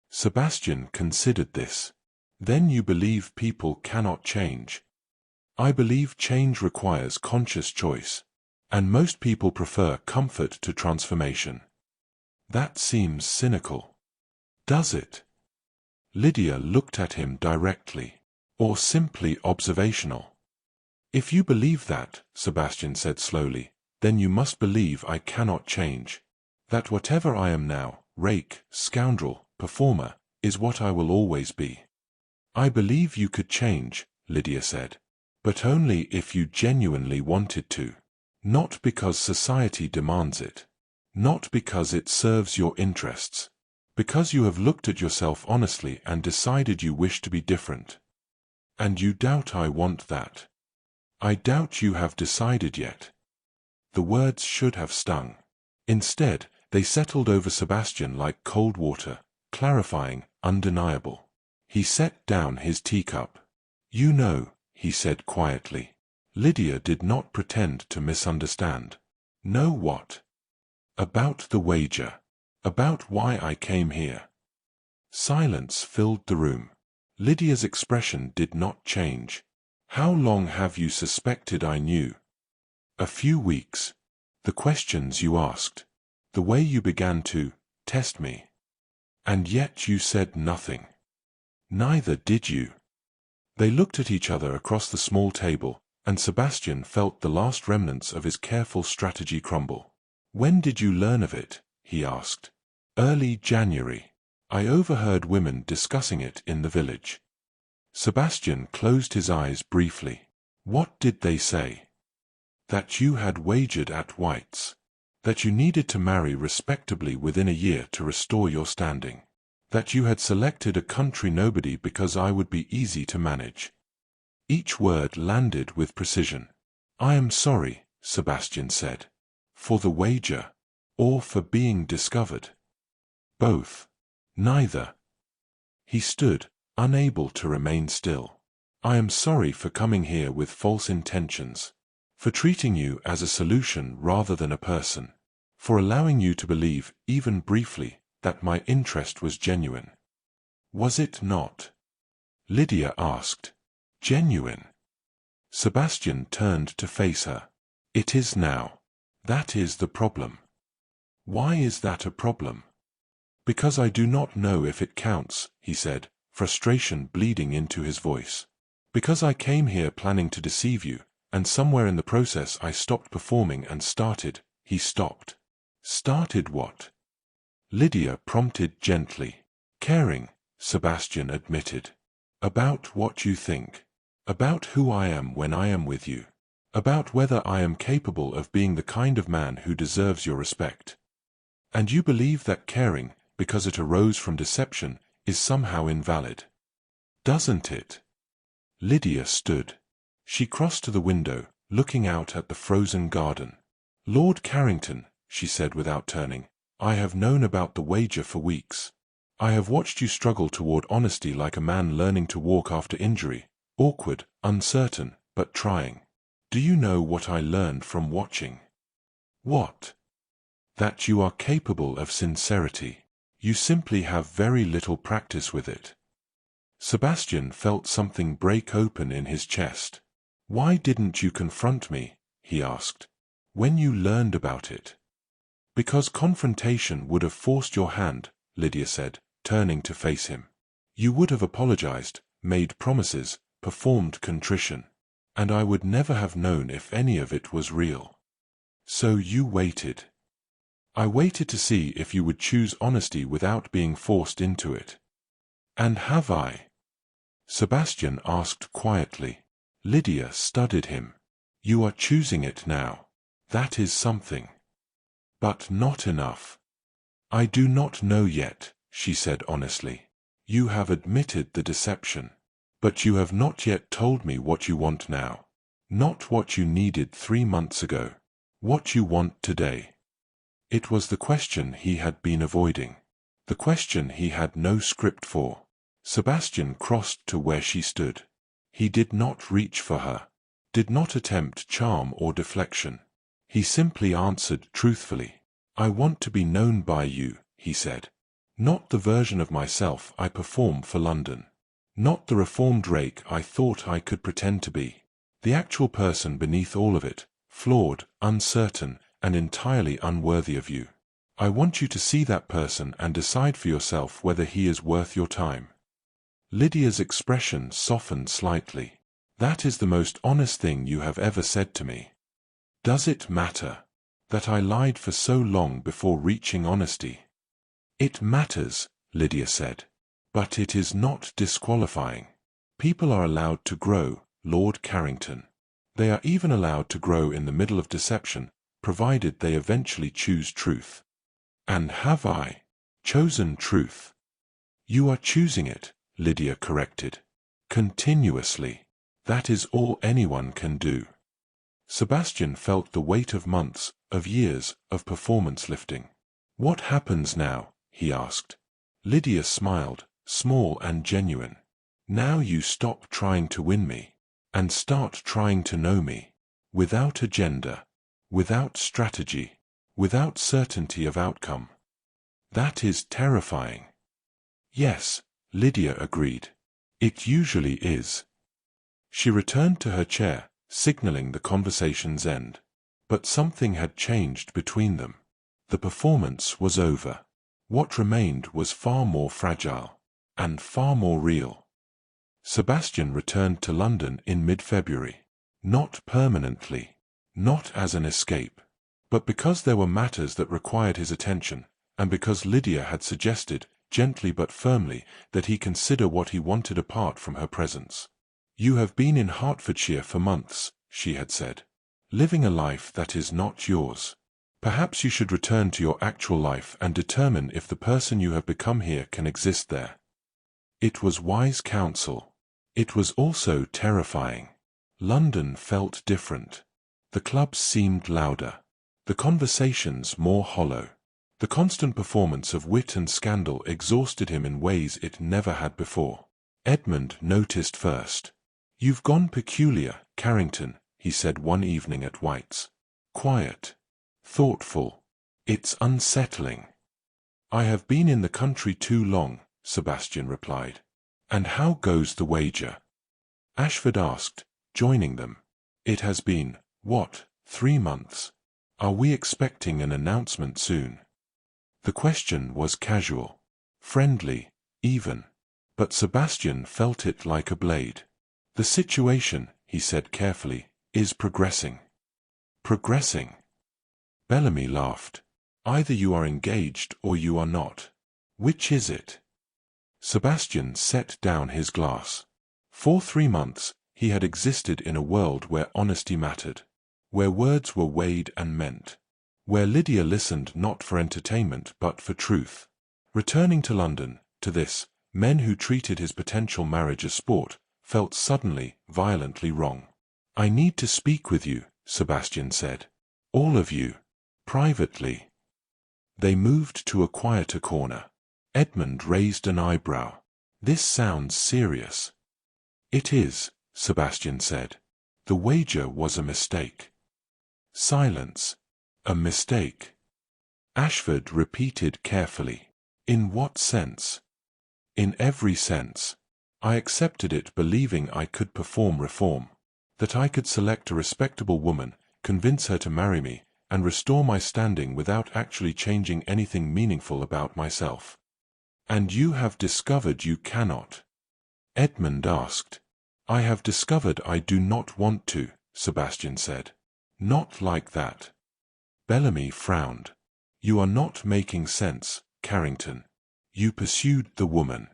[SPEAKER 1] Sebastian considered this. Then you believe people cannot change. I believe change requires conscious choice. And most people prefer comfort to transformation. That seems cynical. Does it? Lydia looked at him directly. Or simply observational. If you believe that, Sebastian said slowly, then you must believe I cannot change. That whatever I am now, rake, scoundrel, performer, is what I will always be. I believe you could change, Lydia said. But only if you genuinely wanted to. Not because society demands it. Not because it serves your interests. Because you have looked at yourself honestly and decided you wish to be different. And you doubt I want that. I doubt you have decided yet. The words should have stung. Instead, they settled over Sebastian like cold water, clarifying, undeniable. He set down his teacup. You know, he said quietly. Lydia did not pretend to misunderstand. Know what? About the wager. About why I came here. Silence filled the room. Lydia's expression did not change. How long have you suspected I knew? A few weeks. The questions you asked. The way you began to test me. And yet you said nothing. Neither did you. They looked at each other across the small table, and Sebastian felt the last remnants of his careful strategy crumble. When did you learn of it? He asked. Early January. I overheard women discussing it in the village. Sebastian closed his eyes briefly. What did they say? That you had wagered at White's. That you needed to marry respectably within a year to restore your standing. That you had selected a country nobody because I would be easy to manage. Each word landed with precision. I am sorry, Sebastian said. For the wager. Or for being discovered. Both. Neither. He stood, unable to remain still. I am sorry for coming here with false intentions. For treating you as a solution rather than a person. For allowing you to believe, even briefly, that my interest was genuine. Was it not? Lydia asked. Genuine. Sebastian turned to face her. It is now. That is the problem. Why is that a problem? Because I do not know if it counts, he said, frustration bleeding into his voice. Because I came here planning to deceive you, and somewhere in the process I stopped performing and started. He stopped. Started what? Lydia prompted gently. Caring, Sebastian admitted. About what you think. About who I am when I am with you. About whether I am capable of being the kind of man who deserves your respect. And you believe that caring, because it arose from deception, is somehow invalid. Doesn't it? Lydia stood. She crossed to the window, looking out at the frozen garden. Lord Carrington, she said without turning, I have known about the wager for weeks. I have watched you struggle toward honesty like a man learning to walk after injury, awkward, uncertain, but trying. Do you know what I learned from watching? What? That you are capable of sincerity. You simply have very little practice with it. Sebastian felt something break open in his chest. Why didn't you confront me, he asked, when you learned about it? Because confrontation would have forced your hand, Lydia said, turning to face him. You would have apologized, made promises, performed contrition. And I would never have known if any of it was real. So you waited. I waited to see if you would choose honesty without being forced into it. And have I? Sebastian asked quietly. Lydia studied him. You are choosing it now. That is something. But not enough. I do not know yet, she said honestly. You have admitted the deception. But you have not yet told me what you want now. Not what you needed 3 months ago. What you want today. It was the question he had been avoiding. The question he had no script for. Sebastian crossed to where she stood. He did not reach for her. Did not attempt charm or deflection. He simply answered truthfully. I want to be known by you, he said. Not the version of myself I perform for London. Not the reformed rake I thought I could pretend to be. The actual person beneath all of it, flawed, uncertain, and entirely unworthy of you. I want you to see that person and decide for yourself whether he is worth your time. Lydia's expression softened slightly. That is the most honest thing you have ever said to me. Does it matter that I lied for so long before reaching honesty? It matters, Lydia said. But it is not disqualifying. People are allowed to grow, Lord Carrington. They are even allowed to grow in the middle of deception, provided they eventually choose truth. And have I chosen truth? You are choosing it, Lydia corrected. Continuously. That is all anyone can do. Sebastian felt the weight of months, of years, of performance lifting. What happens now? He asked. Lydia smiled, small and genuine. Now you stop trying to win me, and start trying to know me. Without agenda. Without strategy. Without certainty of outcome. That is terrifying. Yes, Lydia agreed. It usually is. She returned to her chair, signaling the conversation's end. But something had changed between them. The performance was over. What remained was far more fragile, and far more real. Sebastian returned to London in mid-February. Not permanently. Not as an escape. But because there were matters that required his attention, and because Lydia had suggested, gently but firmly, that he consider what he wanted apart from her presence. You have been in Hertfordshire for months, she had said. Living a life that is not yours. Perhaps you should return to your actual life and determine if the person you have become here can exist there. It was wise counsel. It was also terrifying. London felt different. The clubs seemed louder. The conversations more hollow. The constant performance of wit and scandal exhausted him in ways it never had before. Edmund noticed first. You've gone peculiar, Carrington, he said one evening at White's. Quiet. Thoughtful. It's unsettling. I have been in the country too long, Sebastian replied. "And how goes the wager?" Ashford asked, joining them. "It has been, what, 3 months? Are we expecting an announcement soon?" The question was casual, friendly, even. But Sebastian felt it like a blade. "The situation," he said carefully, "is progressing." "Progressing?" Bellamy laughed. "Either you are engaged or you are not. Which is it?" Sebastian set down his glass. For 3 months, he had existed in a world where honesty mattered, where words were weighed and meant, where Lydia listened not for entertainment but for truth. Returning to London, to this, men who treated his potential marriage as sport, felt suddenly, violently wrong. "I need to speak with you," Sebastian said. "All of you. Privately." They moved to a quieter corner. Edmund raised an eyebrow. "This sounds serious." "It is," Sebastian said. "The wager was a mistake." Silence. "A mistake?" Ashford repeated carefully. "In what sense?" "In every sense. I accepted it believing I could perform reform, that I could select a respectable woman, convince her to marry me, and restore my standing without actually changing anything meaningful about myself." "And you have discovered you cannot?" Edmund asked. "I have discovered I do not want to," Sebastian said. "Not like that." Bellamy frowned. "You are not making sense, Carrington. You pursued the woman.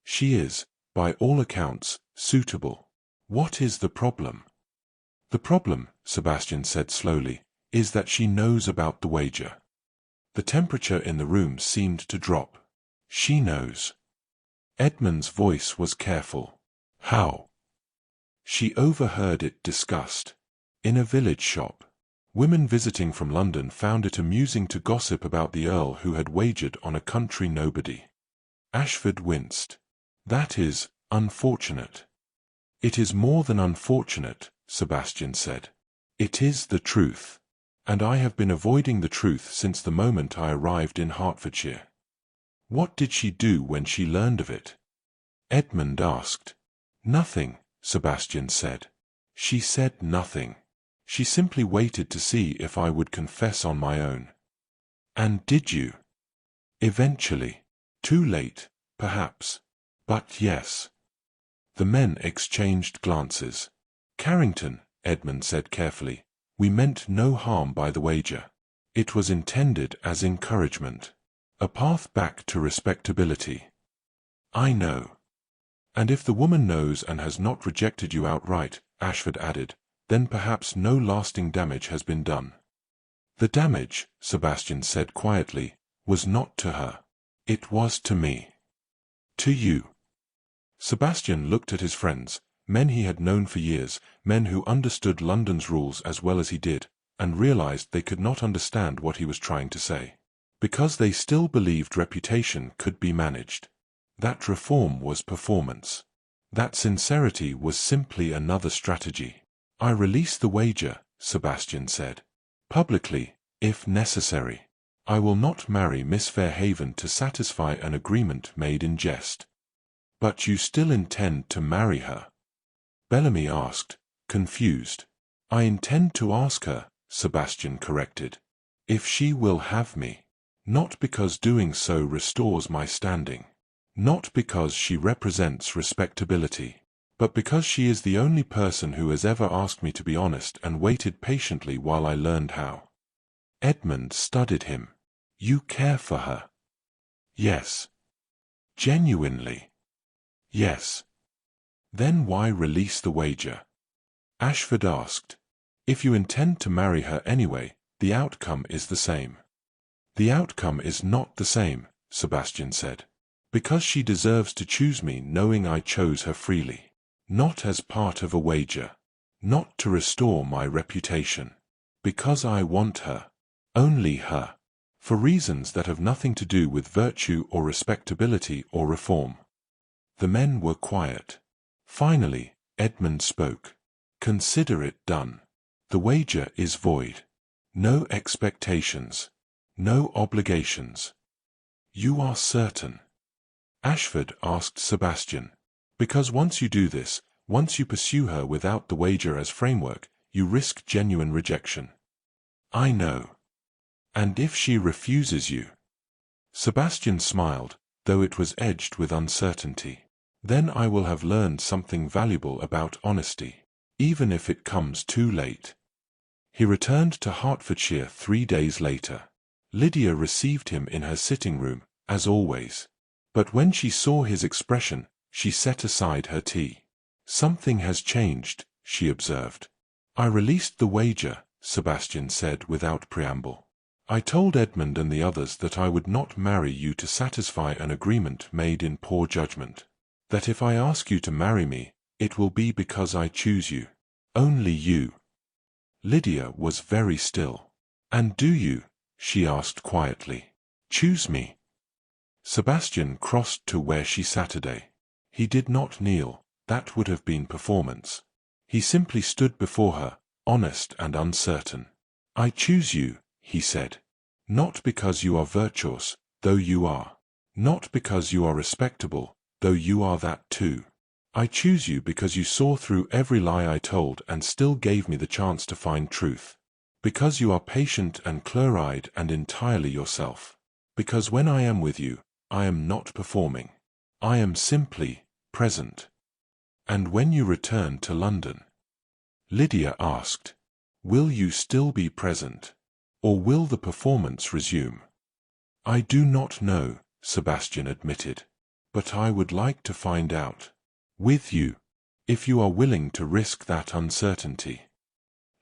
[SPEAKER 1] She is, by all accounts, suitable. What is the problem?" "The problem," Sebastian said slowly, "is that she knows about the wager." The temperature in the room seemed to drop. "She knows." Edmund's voice was careful. "How?" "She overheard it discussed. In a village shop. Women visiting from London found it amusing to gossip about the Earl who had wagered on a country nobody." Ashford winced. "That is unfortunate." "It is more than unfortunate," Sebastian said. "It is the truth. And I have been avoiding the truth since the moment I arrived in Hertfordshire." "What did she do when she learned of it?" Edmund asked. "Nothing," Sebastian said. "She said nothing. She simply waited to see if I would confess on my own." "And did you?" "Eventually. Too late, perhaps. But yes." The men exchanged glances. "Carrington," Edmund said carefully, "we meant no harm by the wager. It was intended as encouragement. A path back to respectability." "I know." "And if the woman knows and has not rejected you outright," Ashford added, "then perhaps no lasting damage has been done." "The damage," Sebastian said quietly, "was not to her. It was to me." "To you." Sebastian looked at his friends, men he had known for years, men who understood London's rules as well as he did, and realized they could not understand what he was trying to say. Because they still believed reputation could be managed. That reform was performance. That sincerity was simply another strategy. "I release the wager," Sebastian said. "Publicly, if necessary. I will not marry Miss Fairhaven to satisfy an agreement made in jest." "But you still intend to marry her?" Bellamy asked, confused. "I intend to ask her," Sebastian corrected, "if she will have me. Not because doing so restores my standing. Not because she represents respectability. But because she is the only person who has ever asked me to be honest and waited patiently while I learned how." Edmund studied him. "You care for her?" "Yes." "Genuinely?" "Yes." "Then why release the wager?" Ashford asked. "If you intend to marry her anyway, the outcome is the same." "The outcome is not the same," Sebastian said. "Because she deserves to choose me knowing I chose her freely. Not as part of a wager. Not to restore my reputation. Because I want her. Only her. For reasons that have nothing to do with virtue or respectability or reform." The men were quiet. Finally, Edmund spoke. "Consider it done. The wager is void. No expectations. No obligations." "You are certain?" Ashford asked Sebastian. Because once you do this, once you pursue her without the wager as framework, you risk genuine rejection. I know. And if she refuses you? Sebastian smiled, though it was edged with uncertainty. Then I will have learned something valuable about honesty, even if it comes too late. He returned to Hertfordshire 3 days later. Lydia received him in her sitting room, as always. But when she saw his expression, she set aside her tea. Something has changed, she observed. I released the wager, Sebastian said without preamble. I told Edmund and the others that I would not marry you to satisfy an agreement made in poor judgment. That if I ask you to marry me, it will be because I choose you. Only you. Lydia was very still. And do you, she asked quietly, choose me? Sebastian crossed to where she sat today. He did not kneel, that would have been performance. He simply stood before her, honest and uncertain. I choose you, he said. Not because you are virtuous, though you are. Not because you are respectable, though you are that too. I choose you because you saw through every lie I told and still gave me the chance to find truth. Because you are patient and clear-eyed and entirely yourself. Because when I am with you, I am not performing. I am simply present. And when you return to London? Lydia asked. Will you still be present? Or will the performance resume? I do not know, Sebastian admitted. But I would like to find out. With you. If you are willing to risk that uncertainty.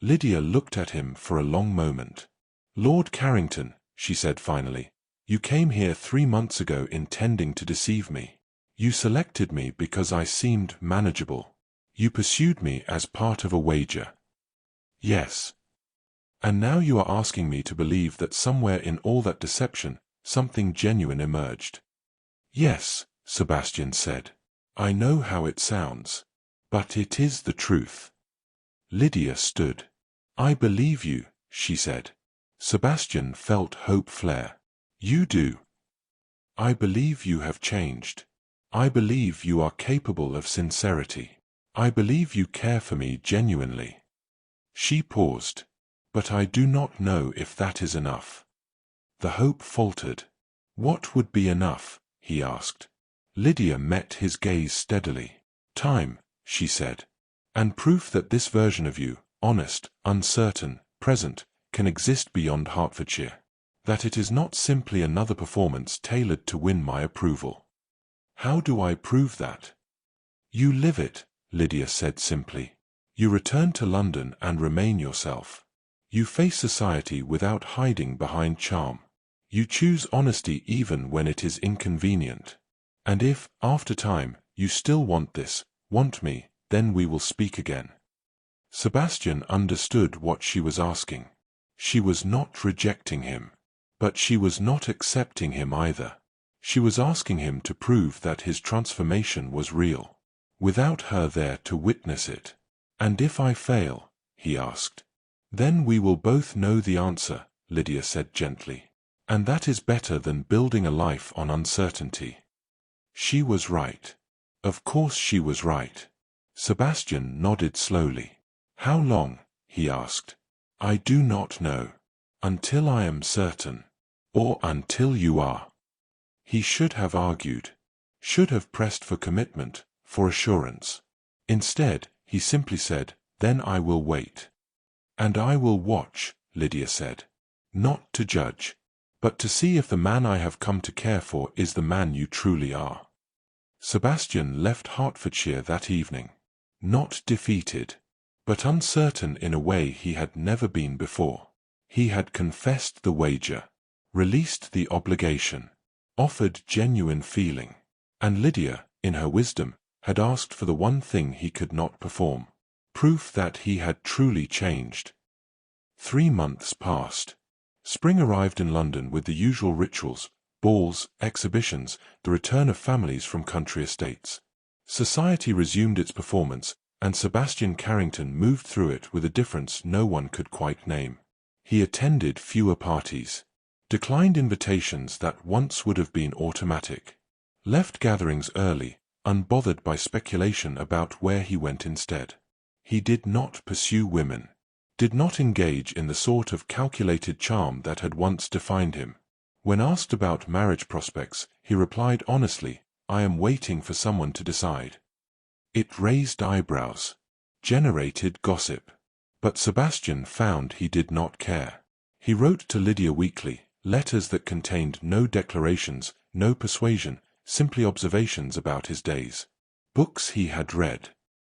[SPEAKER 1] Lydia looked at him for a long moment. Lord Carrington, she said finally, you came here 3 months ago intending to deceive me. You selected me because I seemed manageable. You pursued me as part of a wager. Yes. And now you are asking me to believe that somewhere in all that deception, something genuine emerged. Yes, Sebastian said. I know how it sounds. But it is the truth. Lydia stood. I believe you, she said. Sebastian felt hope flare. You do. I believe you have changed. I believe you are capable of sincerity. I believe you care for me genuinely. She paused. But I do not know if that is enough. The hope faltered. What would be enough? He asked. Lydia met his gaze steadily. Time, she said. And proof that this version of you, honest, uncertain, present, can exist beyond Hertfordshire. That it is not simply another performance tailored to win my approval. How do I prove that? You live it, Lydia said simply. You return to London and remain yourself. You face society without hiding behind charm. You choose honesty even when it is inconvenient. And if, after time, you still want this, want me, then we will speak again. Sebastian understood what she was asking. She was not rejecting him. But she was not accepting him either. She was asking him to prove that his transformation was real, without her there to witness it. And if I fail, he asked. Then we will both know the answer, Lydia said gently. And that is better than building a life on uncertainty. She was right. Of course she was right. Sebastian nodded slowly. How long? He asked. I do not know. Until I am certain. Or until you are. He should have argued. Should have pressed for commitment, for assurance. Instead, he simply said, then I will wait. And I will watch, Lydia said. Not to judge. But to see if the man I have come to care for is the man you truly are. Sebastian left Hertfordshire that evening. Not defeated. But uncertain in a way he had never been before. He had confessed the wager. Released the obligation. Offered genuine feeling. And Lydia, in her wisdom, had asked for the one thing he could not perform. Proof that he had truly changed. 3 months passed. Spring arrived in London with the usual rituals, balls, exhibitions, the return of families from country estates. Society resumed its performance, and Sebastian Carrington moved through it with a difference no one could quite name. He attended fewer parties. Declined invitations that once would have been automatic. left gatherings early, unbothered by speculation about where he went instead. He did not pursue women, did not engage in the sort of calculated charm that had once defined him. When asked about marriage prospects, he replied honestly, "I am waiting for someone to decide." It raised eyebrows, generated gossip. But Sebastian found he did not care. He wrote to Lydia weekly, letters that contained no declarations, no persuasion, simply observations about his days. Books he had read.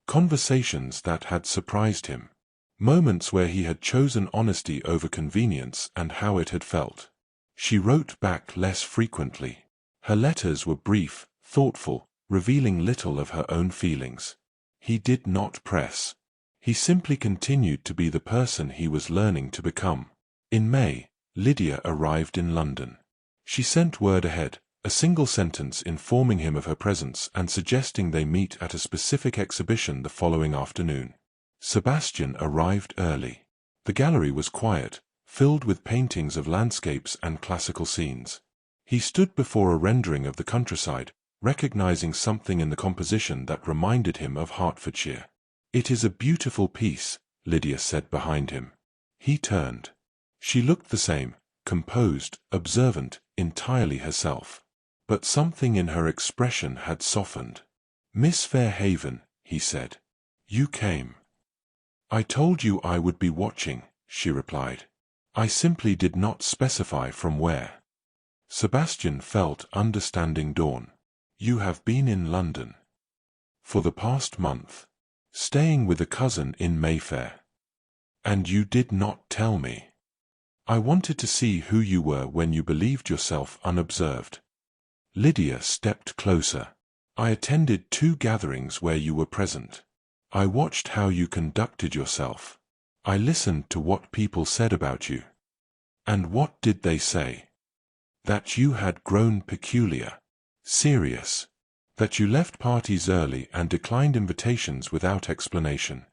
[SPEAKER 1] Conversations that had surprised him. Moments where he had chosen honesty over convenience and how it had felt. She wrote back less frequently. Her letters were brief, thoughtful, revealing little of her own feelings. He did not press. He simply continued to be the person he was learning to become. In May, Lydia arrived in London. She sent word ahead, a single sentence informing him of her presence and suggesting they meet at a specific exhibition the following afternoon. Sebastian arrived early. The gallery was quiet, filled with paintings of landscapes and classical scenes. He stood before a rendering of the countryside, recognizing something in the composition that reminded him of Hertfordshire. "It is a beautiful piece," Lydia said behind him. He turned. She looked the same, composed, observant, entirely herself. But something in her expression had softened. "Miss Fairhaven," he said. "You came." "I told you I would be watching," she replied. "I simply did not specify from where." Sebastian felt understanding dawn. "You have been in London." "For the past month. Staying with a cousin in Mayfair." "And you did not tell me." "I wanted to see who you were when you believed yourself unobserved." Lydia stepped closer. "I attended 2 gatherings where you were present. I watched how you conducted yourself. I listened to what people said about you." "And what did they say?" "That you had grown peculiar. Serious. That you left parties early and declined invitations without explanation."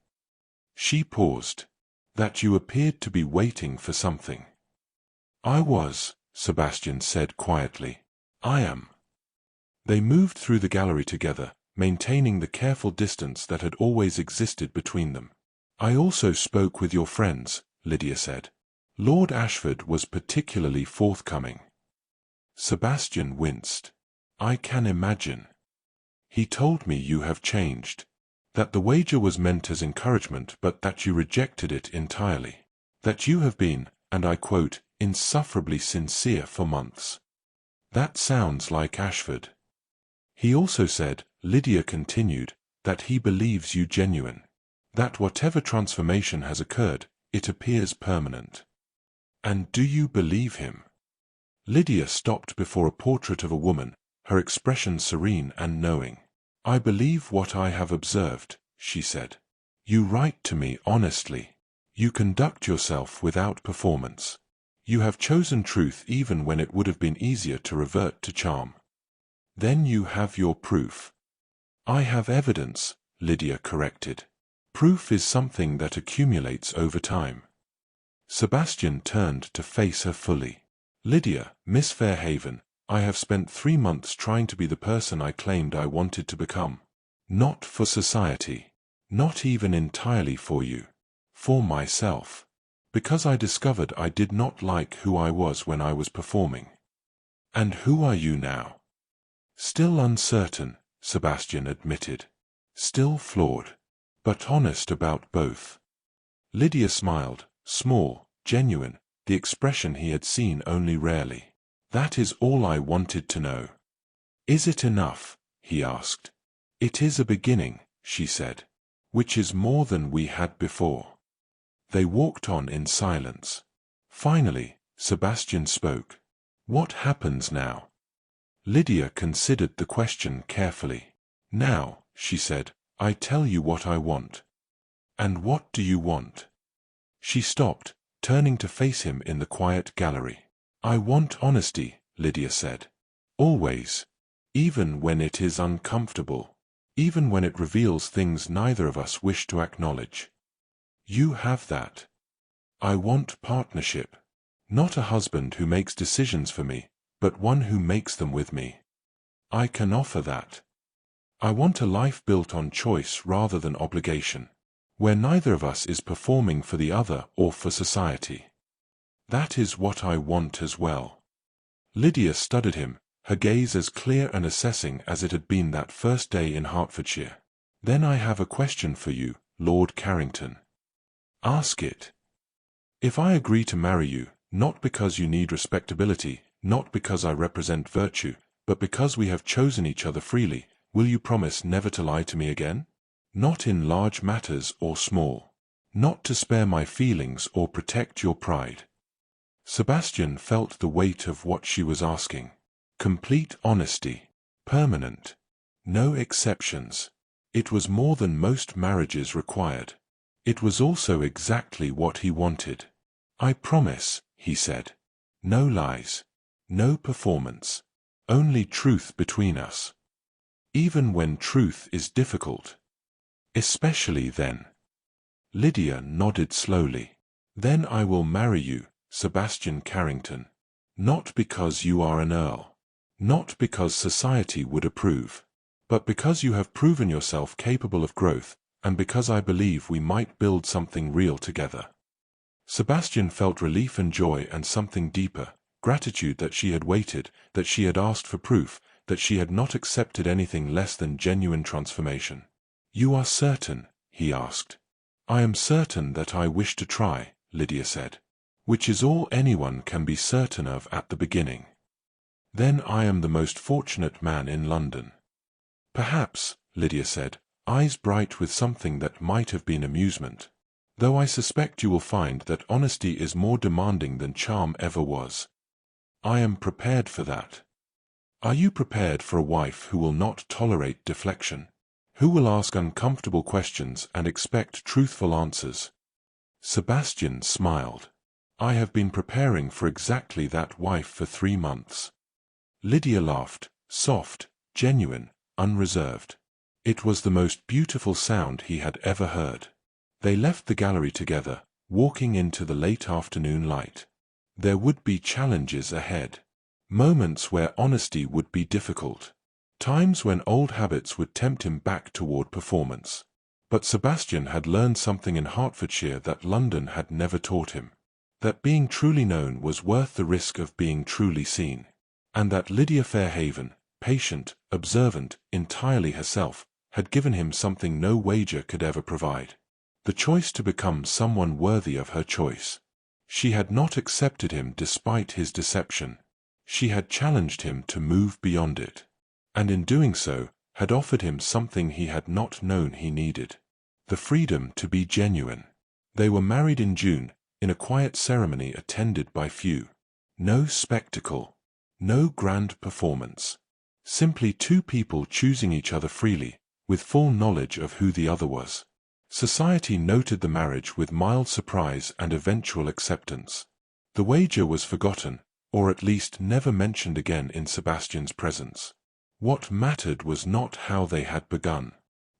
[SPEAKER 1] She paused. "That you appeared to be waiting for something." "I was," Sebastian said quietly. "I am." They moved through the gallery together, maintaining the careful distance that had always existed between them. "I also spoke with your friends," Lydia said. "Lord Ashford was particularly forthcoming." Sebastian winced. "I can imagine. He told me you have changed. That the wager was meant as encouragement but that you rejected it entirely. That you have been, and I quote, insufferably sincere for months." "That sounds like Ashford." "He also said," Lydia continued, "that he believes you genuine. That whatever transformation has occurred, it appears permanent." "And do you believe him?" Lydia stopped before a portrait of a woman, her expression serene and knowing. "I believe what I have observed," she said. "You write to me honestly. You conduct yourself without performance. You have chosen truth even when it would have been easier to revert to charm. Then you have your proof." "I have evidence," Lydia corrected. "Proof is something that accumulates over time." Sebastian turned to face her fully. "Lydia, Miss Fairhaven, I have spent 3 months trying to be the person I claimed I wanted to become. Not for society. Not even entirely for you. For myself. Because I discovered I did not like who I was when I was performing." "And who are you now?" "Still uncertain," Sebastian admitted. "Still flawed. But honest about both." Lydia smiled, small, genuine, the expression he had seen only rarely. "That is all I wanted to know." "Is it enough?" he asked. "It is a beginning," she said. "Which is more than we had before." They walked on in silence. Finally, Sebastian spoke. "What happens now?" Lydia considered the question carefully. "Now," she said, "I tell you what I want." "And what do you want?" She stopped, turning to face him in the quiet gallery. "I want honesty," Lydia said. "Always. Even when it is uncomfortable. Even when it reveals things neither of us wish to acknowledge." "You have that." "I want partnership. Not a husband who makes decisions for me, but one who makes them with me." I can offer that. I want a life built on choice rather than obligation, where neither of us is performing for the other or for society. That is what I want as well. Lydia studied him, her gaze as clear and assessing as it had been that first day in Hertfordshire. Then I have a question for you, Lord Carrington. Ask it. If I agree to marry you, not because you need respectability, not because I represent virtue, but because we have chosen each other freely, will you promise never to lie to me again? Not in large matters or small. Not to spare my feelings or protect your pride. Sebastian felt the weight of what she was asking. Complete honesty. Permanent. No exceptions. It was more than most marriages required. It was also exactly what he wanted. I promise, he said. No lies. No performance. Only truth between us. Even when truth is difficult. Especially then. Lydia nodded slowly. Then I will marry you, Sebastian Carrington. Not because you are an earl. Not because society would approve. But because you have proven yourself capable of growth, and because I believe we might build something real together. Sebastian felt relief and joy and something deeper, gratitude that she had waited, that she had asked for proof, that she had not accepted anything less than genuine transformation. You are certain? He asked. I am certain that I wish to try, Lydia said. Which is all anyone can be certain of at the beginning. Then I am the most fortunate man in London. Perhaps, Lydia said, eyes bright with something that might have been amusement. Though I suspect you will find that honesty is more demanding than charm ever was. I am prepared for that. Are you prepared for a wife who will not tolerate deflection? Who will ask uncomfortable questions and expect truthful answers? Sebastian smiled. I have been preparing for exactly that wife for 3 months. Lydia laughed, soft, genuine, unreserved. It was the most beautiful sound he had ever heard. They left the gallery together, walking into the late afternoon light. There would be challenges ahead. Moments where honesty would be difficult. Times when old habits would tempt him back toward performance. But Sebastian had learned something in Hertfordshire that London had never taught him. That being truly known was worth the risk of being truly seen. And that Lydia Fairhaven, patient, observant, entirely herself, had given him something no wager could ever provide. The choice to become someone worthy of her choice. She had not accepted him despite his deception. She had challenged him to move beyond it. And in doing so, had offered him something he had not known he needed. The freedom to be genuine. They were married in June, in a quiet ceremony attended by few. No spectacle. No grand performance. Simply two people choosing each other freely, with full knowledge of who the other was. Society noted the marriage with mild surprise and eventual acceptance. The wager was forgotten, or at least never mentioned again in Sebastian's presence. What mattered was not how they had begun,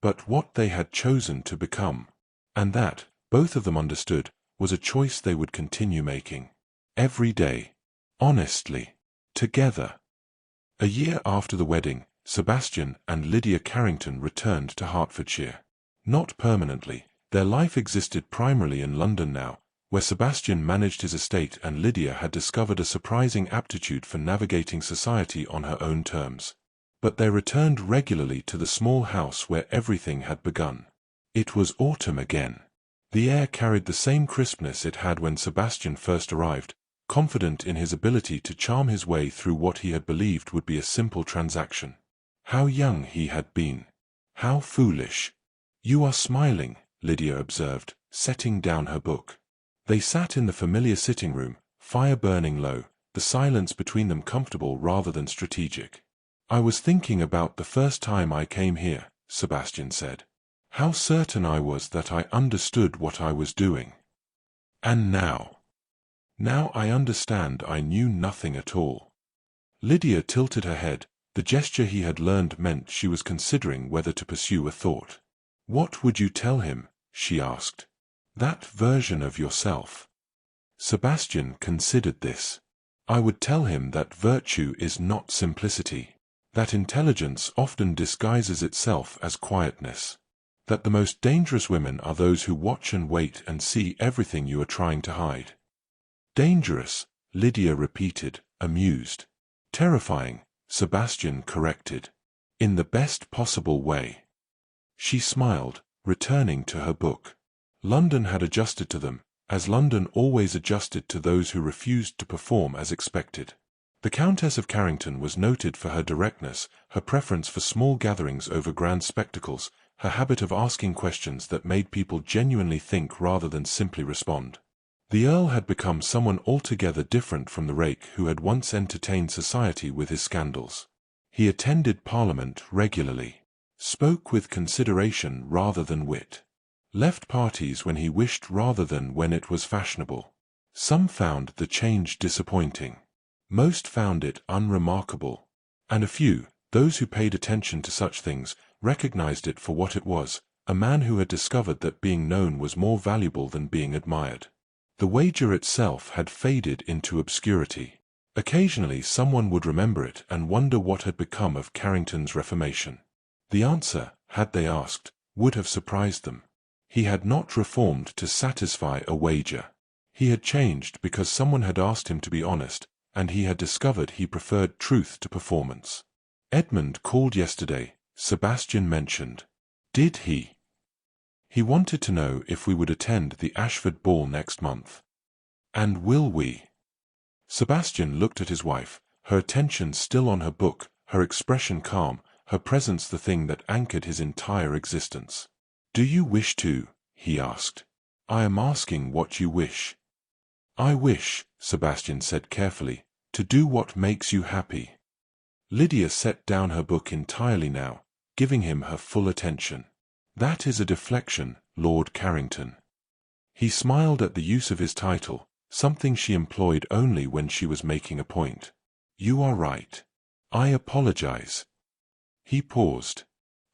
[SPEAKER 1] but what they had chosen to become. And that, both of them understood, was a choice they would continue making. Every day. Honestly. Together. A year after the wedding, Sebastian and Lydia Carrington returned to Hertfordshire. Not permanently. Their life existed primarily in London now, where Sebastian managed his estate and Lydia had discovered a surprising aptitude for navigating society on her own terms. But they returned regularly to the small house where everything had begun. It was autumn again. The air carried the same crispness it had when Sebastian first arrived, confident in his ability to charm his way through what he had believed would be a simple transaction. How young he had been. How foolish. You are smiling, Lydia observed, setting down her book. They sat in the familiar sitting room, fire burning low, the silence between them comfortable rather than strategic. I was thinking about the first time I came here, Sebastian said. How certain I was that I understood what I was doing. And now? Now I understand I knew nothing at all. Lydia tilted her head. The gesture he had learned meant she was considering whether to pursue a thought. What would you tell him? She asked. That version of yourself. Sebastian considered this. I would tell him that virtue is not simplicity. that intelligence often disguises itself as quietness, that the most dangerous women are those who watch and wait and see everything you are trying to hide. Dangerous, Lydia repeated, amused. Terrifying, Sebastian corrected. In the best possible way. She smiled, returning to her book. London had adjusted to them, as London always adjusted to those who refused to perform as expected. The Countess of Carrington was noted for her directness, her preference for small gatherings over grand spectacles, her habit of asking questions that made people genuinely think rather than simply respond. The Earl had become someone altogether different from the rake who had once entertained society with his scandals. He attended Parliament regularly, spoke with consideration rather than wit, left parties when he wished rather than when it was fashionable. Some found the change disappointing. Most found it unremarkable. And a few, those who paid attention to such things, recognized it for what it was, a man who had discovered that being known was more valuable than being admired. The wager itself had faded into obscurity. Occasionally someone would remember it and wonder what had become of Carrington's reformation. The answer, had they asked, would have surprised them. He had not reformed to satisfy a wager. He had changed because someone had asked him to be honest, and he had discovered he preferred truth to performance. Edmund called yesterday, Sebastian mentioned. Did he? He wanted to know if we would attend the Ashford ball next month. And will we? Sebastian looked at his wife, her attention still on her book, her expression calm, her presence the thing that anchored his entire existence. Do you wish to? He asked. I am asking what you wish. I wish, Sebastian said carefully, to do what makes you happy. Lydia set down her book entirely now, giving him her full attention. That is a deflection, Lord Carrington. He smiled at the use of his title, something she employed only when she was making a point. You are right. I apologize. He paused.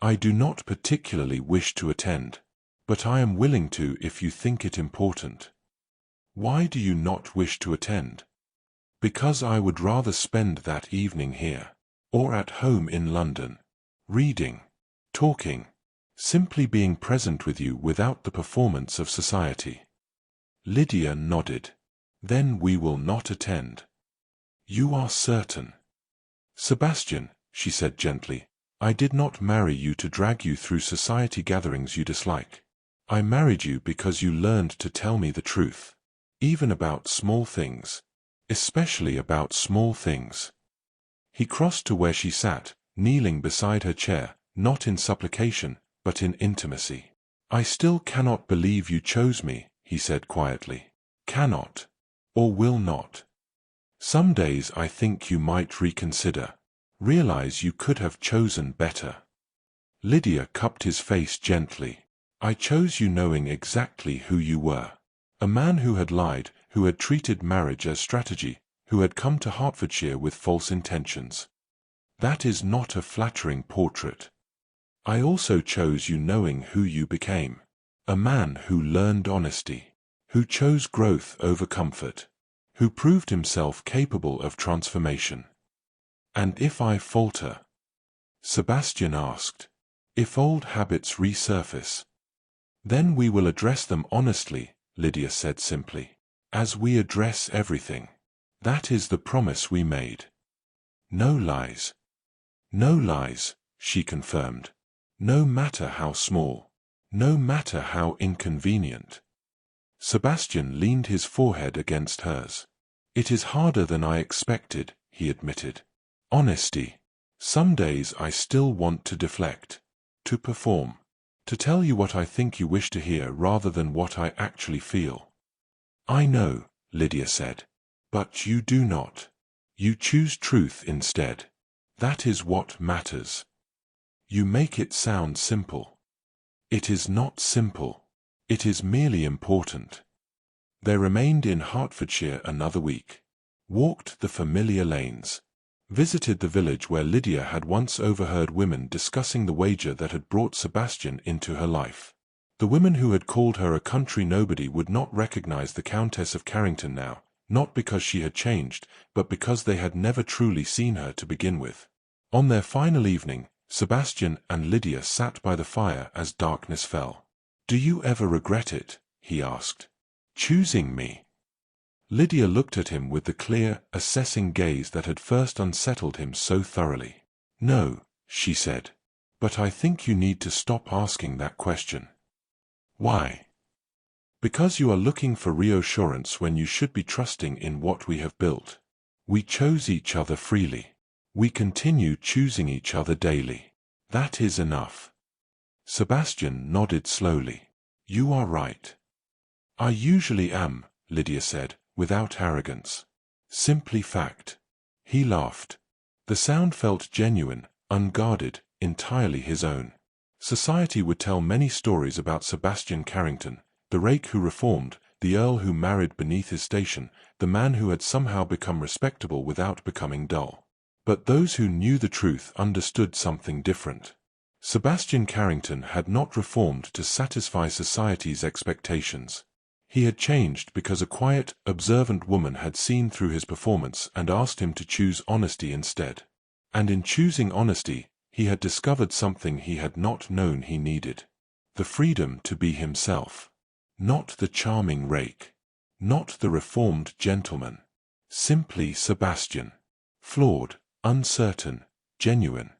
[SPEAKER 1] I do not particularly wish to attend, but I am willing to if you think it important. Why do you not wish to attend? Because I would rather spend that evening here, or at home in London, reading, talking, simply being present with you without the performance of society. Lydia nodded. Then we will not attend. You are certain? Sebastian, she said gently, I did not marry you to drag you through society gatherings you dislike. I married you because you learned to tell me the truth, even about small things, especially about small things. He crossed to where she sat, kneeling beside her chair, not in supplication, but in intimacy. I still cannot believe you chose me, he said quietly. Cannot. Or will not. Some days I think you might reconsider. Realize you could have chosen better. Lydia cupped his face gently. I chose you knowing exactly who you were. A man who had lied, who had treated marriage as strategy, who had come to Hertfordshire with false intentions. That is not a flattering portrait. I also chose you knowing who you became. A man who learned honesty, who chose growth over comfort, who proved himself capable of transformation. And if I falter? Sebastian asked. If old habits resurface? Then we will address them honestly, Lydia said simply. As we address everything. That is the promise we made. No lies. No lies, she confirmed. No matter how small. No matter how inconvenient. Sebastian leaned his forehead against hers. It is harder than I expected, he admitted. Honesty. Some days I still want to deflect. To perform. To tell you what I think you wish to hear rather than what I actually feel. I know, Lydia said. But you do not. You choose truth instead. That is what matters. You make it sound simple. It is not simple. It is merely important. They remained in Hertfordshire another week. Walked the familiar lanes. Visited the village where Lydia had once overheard women discussing the wager that had brought Sebastian into her life. The women who had called her a country nobody would not recognize the Countess of Carrington now, not because she had changed, but because they had never truly seen her to begin with. On their final evening, Sebastian and Lydia sat by the fire as darkness fell. "Do you ever regret it?" he asked. "Choosing me?" Lydia looked at him with the clear, assessing gaze that had first unsettled him so thoroughly. "No," she said. "But I think you need to stop asking that question." "Why?" "Because you are looking for reassurance when you should be trusting in what we have built. We chose each other freely. We continue choosing each other daily. That is enough." Sebastian nodded slowly. "You are right." "I usually am," Lydia said, without arrogance. "Simply fact." He laughed. The sound felt genuine, unguarded, entirely his own. Society would tell many stories about Sebastian Carrington, the rake who reformed, the earl who married beneath his station, the man who had somehow become respectable without becoming dull. But those who knew the truth understood something different. Sebastian Carrington had not reformed to satisfy society's expectations. He had changed because a quiet, observant woman had seen through his performance and asked him to choose honesty instead. And in choosing honesty, he had discovered something he had not known he needed. The freedom to be himself. Not the charming rake. Not the reformed gentleman. Simply Sebastian. Flawed, uncertain, genuine.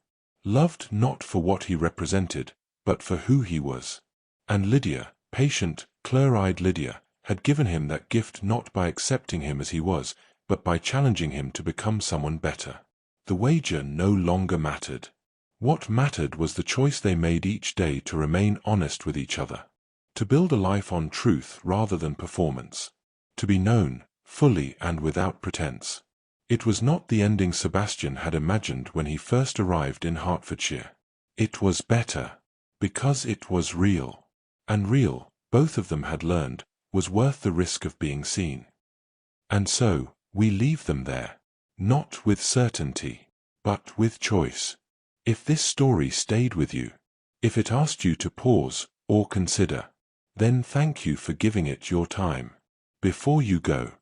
[SPEAKER 1] Loved not for what he represented, but for who he was. And Lydia, patient, clear-eyed Lydia, had given him that gift not by accepting him as he was, but by challenging him to become someone better. The wager no longer mattered. What mattered was the choice they made each day to remain honest with each other. To build a life on truth rather than performance. To be known, fully and without pretense. It was not the ending Sebastian had imagined when he first arrived in Hertfordshire. It was better. Because it was real. And real, both of them had learned, was worth the risk of being seen. And so, we leave them there. Not with certainty, but with choice. If this story stayed with you, if it asked you to pause or consider, then thank you for giving it your time. Before you go,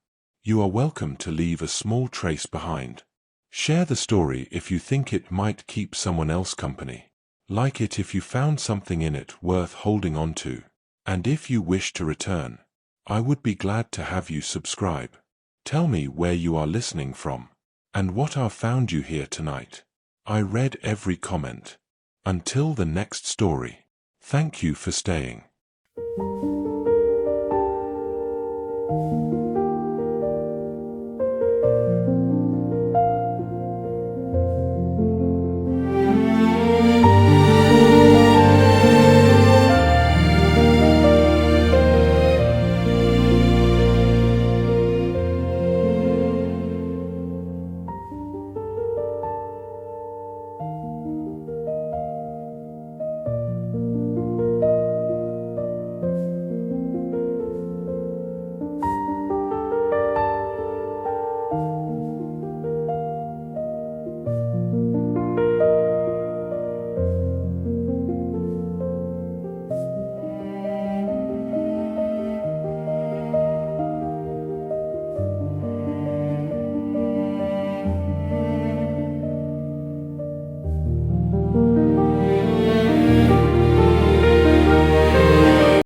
[SPEAKER 1] you are welcome to leave a small trace behind. Share the story if you think it might keep someone else company. Like it if you found something in it worth holding on to. And if you wish to return, I would be glad to have you subscribe. Tell me where you are listening from, and what found you here tonight. I read every comment. Until the next story, thank you for staying.